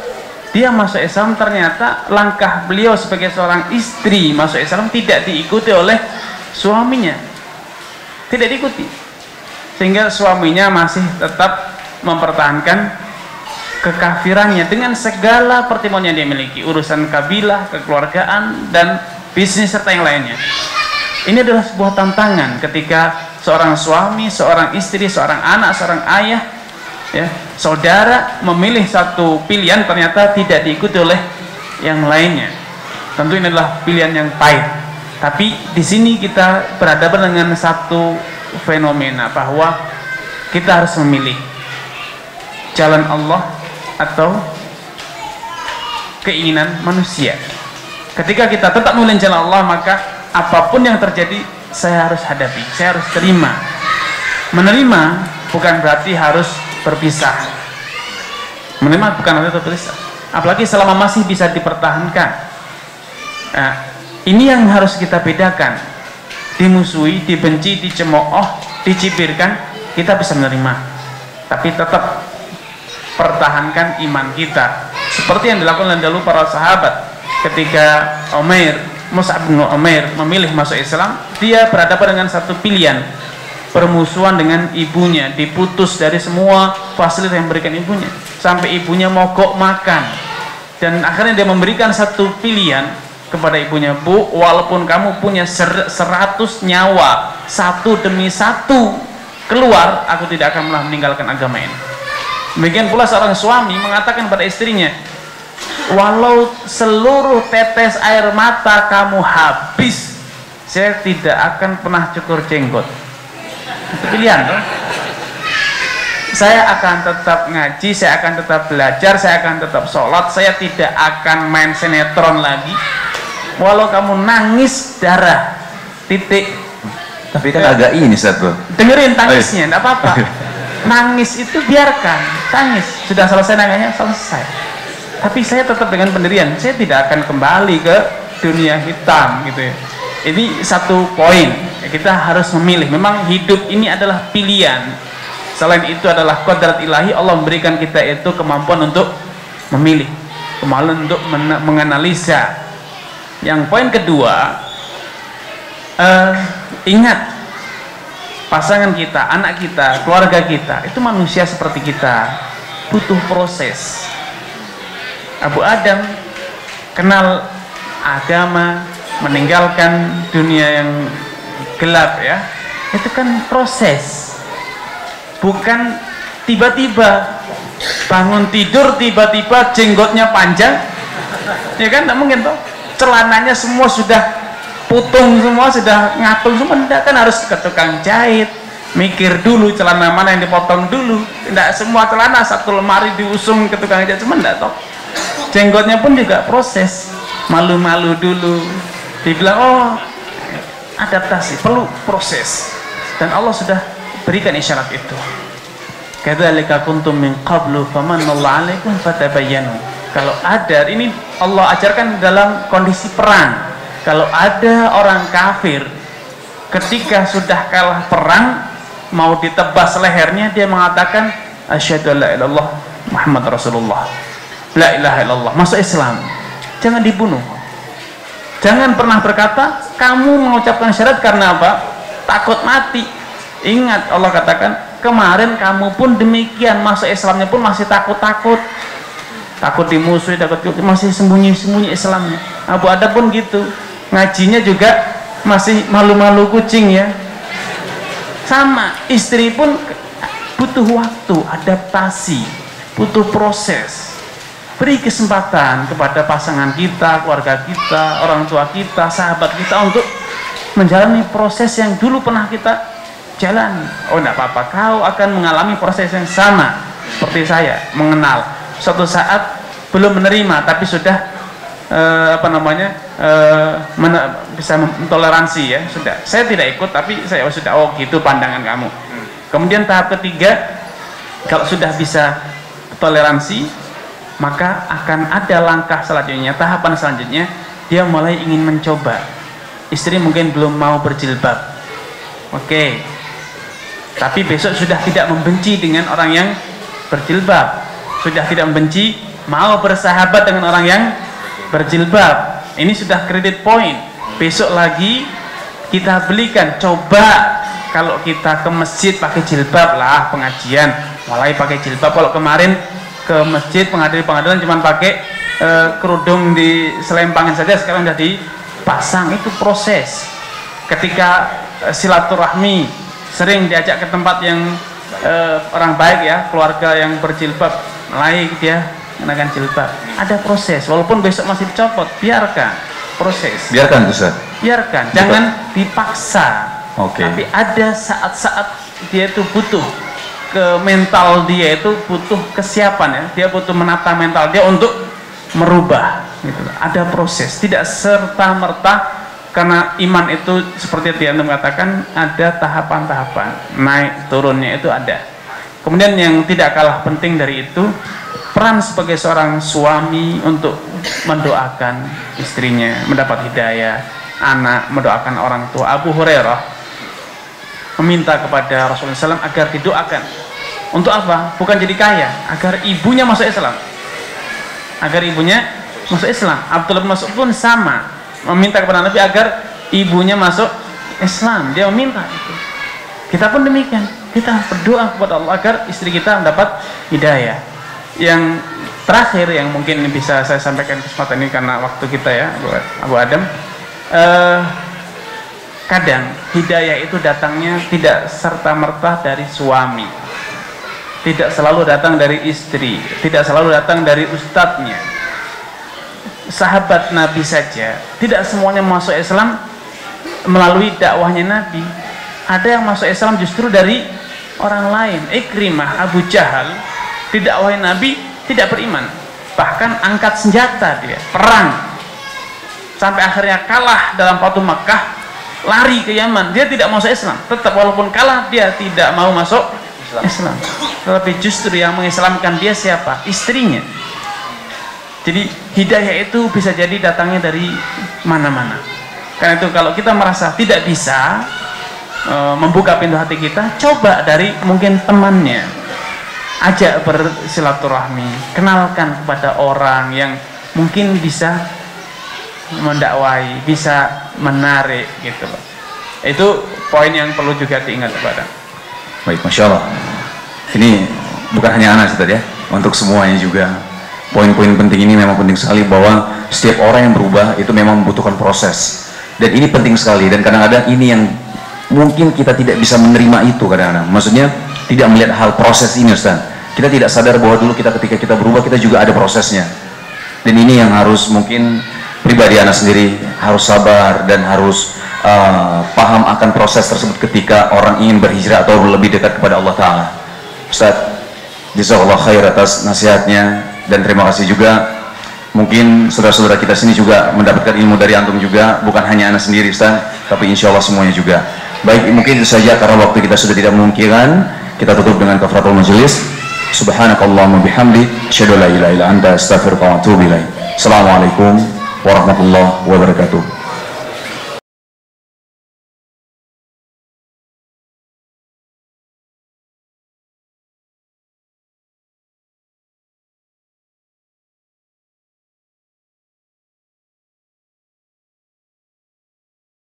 dia masuk Islam, ternyata langkah beliau sebagai seorang istri masuk Islam tidak diikuti oleh suaminya, tidak diikuti, sehingga suaminya masih tetap mempertahankan kekafirannya dengan segala pertimbangan yang dia miliki, urusan kabilah, kekeluargaan, dan bisnis serta yang lainnya. Ini adalah sebuah tantangan ketika seorang suami, seorang istri, seorang anak, seorang ayah, ya, saudara memilih satu pilihan, ternyata tidak diikuti oleh yang lainnya. Tentu ini adalah pilihan yang pahit. Tapi di sini kita berhadapan dengan satu fenomena bahwa kita harus memilih jalan Allah atau keinginan manusia. Ketika kita tetap memilih jalan Allah, maka apapun yang terjadi saya harus hadapi, saya harus terima. Menerima bukan berarti harus berpisah. Menerima bukan berarti berpisah, apalagi selama masih bisa dipertahankan. Nah, ini yang harus kita bedakan. Dimusuhi, dibenci, dicemooh, dicibirkan, kita bisa menerima, tapi tetap pertahankan iman kita, seperti yang dilakukan dahulu para sahabat. Ketika Mus'ab bin Umair memilih masuk Islam, dia berhadapan dengan satu pilihan, permusuhan dengan ibunya, diputus dari semua fasilitas yang diberikan ibunya, sampai ibunya mogok makan, dan akhirnya dia memberikan satu pilihan kepada ibunya, Bu, walaupun kamu punya 100 nyawa, satu demi satu keluar, aku tidak akan pernah meninggalkan agama ini. Demikian pula seorang suami mengatakan pada istrinya, walau seluruh tetes air mata kamu habis, saya tidak akan pernah cukur jenggot. Itu pilihan, toh? saya akan tetap ngaji, saya akan tetap belajar, saya akan tetap sholat, saya tidak akan main sinetron lagi walau kamu nangis darah titik. Tapi kan agak ini Ustaz bro, dengerin tangisnya, enggak apa-apa. Nangis itu biarkan, tangis, sudah selesai nangisnya, selesai. Tapi saya tetap dengan pendirian, saya tidak akan kembali ke dunia hitam gitu ya. Ini satu poin, kita harus memilih. Memang hidup ini adalah pilihan. Selain itu adalah kodrat ilahi, Allah memberikan kita itu kemampuan untuk memilih, kemampuan untuk menganalisa. Yang poin kedua, ingat pasangan kita, anak kita, keluarga kita itu manusia seperti kita, butuh proses. Abu Adam kenal agama, meninggalkan dunia yang gelap ya, itu kan proses, bukan tiba-tiba bangun tidur tiba-tiba jenggotnya panjang ya kan, tidak mungkin toh. Celananya semua sudah putung, semua sudah ngatung semua, tidak kan, harus ke tukang jahit, mikir dulu celana mana yang dipotong dulu. Tidak semua celana satu lemari diusung ke tukang jahit, semua tidak toh. Jenggotnya pun juga proses, malu-malu dulu, dibilang oh adaptasi, perlu proses, dan Allah sudah berikan isyarat itu. Kadzalika kuntum min qablu famanallahu 'alaikum fatabayyanu. Kalau ada, ini Allah ajarkan dalam kondisi perang. Kalau ada orang kafir ketika sudah kalah perang mau ditebas lehernya, dia mengatakan asyhadu alla ilaha illallah Muhammad Rasulullah, la ilaha illallah, masuk Islam. Jangan dibunuh. Jangan pernah berkata kamu mengucapkan syahadat karena apa? Takut mati. Ingat Allah katakan kemarin kamu pun demikian, masuk Islamnya pun masih takut-takut, takut dimusuhi, takut masih sembunyi-sembunyi Islamnya. Abu Adam pun gitu, ngajinya juga masih malu-malu kucing ya. Sama, istri pun butuh waktu, adaptasi, butuh proses. Beri kesempatan kepada pasangan kita, keluarga kita, orang tua kita, sahabat kita untuk menjalani proses yang dulu pernah kita jalani. Oh, tidak apa-apa, kau akan mengalami proses yang sama seperti saya, mengenal. Suatu saat belum menerima, tapi sudah bisa mentoleransi ya, sudah. Saya tidak ikut, tapi saya sudah, oh gitu pandangan kamu. Kemudian tahap ketiga, kalau sudah bisa toleransi, maka akan ada langkah selanjutnya, tahapan selanjutnya, dia mulai ingin mencoba. Istri mungkin belum mau berjilbab, oke, tapi besok sudah tidak membenci dengan orang yang berjilbab, sudah tidak membenci, mau bersahabat dengan orang yang berjilbab. Ini sudah kredit point. Besok lagi kita belikan, coba kalau kita ke masjid pakai jilbab lah, pengajian mulai pakai jilbab. Kalau kemarin ke masjid pengadilan cuma pakai kerudung diselempangin saja, sekarang sudah dipasang. Itu proses. Ketika silaturahmi sering diajak ke tempat yang orang baik ya, keluarga yang berjilbab, mulai dia mengenakan jilbab. Ada proses, walaupun besok masih dicopot, biarkan proses. Biarkan Ustaz. Biarkan, jangan dipaksa. Tapi ada saat-saat dia itu butuh mental, dia itu butuh kesiapan ya, dia butuh menata mental dia untuk merubah gitu. Ada proses, tidak serta merta, karena iman itu seperti yang Anda mengatakan ada tahapan-tahapan, naik turunnya itu ada. Kemudian yang tidak kalah penting dari itu, peran sebagai seorang suami untuk mendoakan istrinya mendapat hidayah, anak mendoakan orang tua. Abu Hurairah meminta kepada Rasulullah SAW agar didoakan. Untuk apa? Bukan jadi kaya, agar ibunya masuk Islam. Agar ibunya masuk Islam. Abdullah bin Mas'ud pun sama, meminta kepada Nabi agar ibunya masuk Islam. Dia meminta itu. Kita pun demikian. Kita berdoa kepada Allah agar istri kita mendapat hidayah. Yang terakhir yang mungkin bisa saya sampaikan kesempatan ini karena waktu kita ya, Abu Adam. Kadang hidayah itu datangnya tidak serta-merta dari suami, tidak selalu datang dari istri, tidak selalu datang dari ustadznya. Sahabat Nabi saja tidak semuanya masuk Islam melalui dakwahnya Nabi. Ada yang masuk Islam justru dari orang lain. Ikrimah, Abu Jahal didakwahi Nabi tidak beriman, bahkan angkat senjata dia perang sampai akhirnya kalah dalam Fatu Makkah, lari ke Yaman. Dia tidak masuk Islam, tetap walaupun kalah dia tidak mau masuk Islam. Tetapi justru yang mengislamkan dia siapa? Istrinya. Jadi hidayah itu bisa jadi datangnya dari mana-mana. Karena itu kalau kita merasa tidak bisa membuka pintu hati kita, coba dari mungkin temannya, ajak bersilaturahmi, kenalkan kepada orang yang mungkin bisa mendakwai, bisa menarik gitu loh. Itu poin yang perlu juga diingat kepada. Baik, Masya Allah. Ini bukan hanya anak Ustaz ya, untuk semuanya juga. Poin-poin penting ini memang penting sekali, bahwa setiap orang yang berubah itu memang membutuhkan proses, dan ini penting sekali. Dan kadang-kadang ini yang mungkin kita tidak bisa menerima itu kadang-kadang, maksudnya tidak melihat hal proses ini Ustaz. Kita tidak sadar bahwa dulu ketika kita berubah kita juga ada prosesnya, dan ini yang harus mungkin pribadi anak sendiri harus sabar dan harus paham akan proses tersebut ketika orang ingin berhijrah atau lebih dekat kepada Allah Ta'ala. Ustaz, jazakallah khair atas nasihatnya, dan terima kasih juga. Mungkin saudara-saudara kita sini juga mendapatkan ilmu dari antum juga, bukan hanya anak sendiri Ustaz, tapi insya Allah semuanya juga. Baik, mungkin itu saja karena waktu kita sudah tidak memungkinkan. Kita tutup dengan kafaratul majelis. Subhanakallahumma bihamdik, asyhadu an la ilaha illa anta, astaghfiruka wa atubu ilaik. Assalamualaikum warahmatullahi wabarakatuh.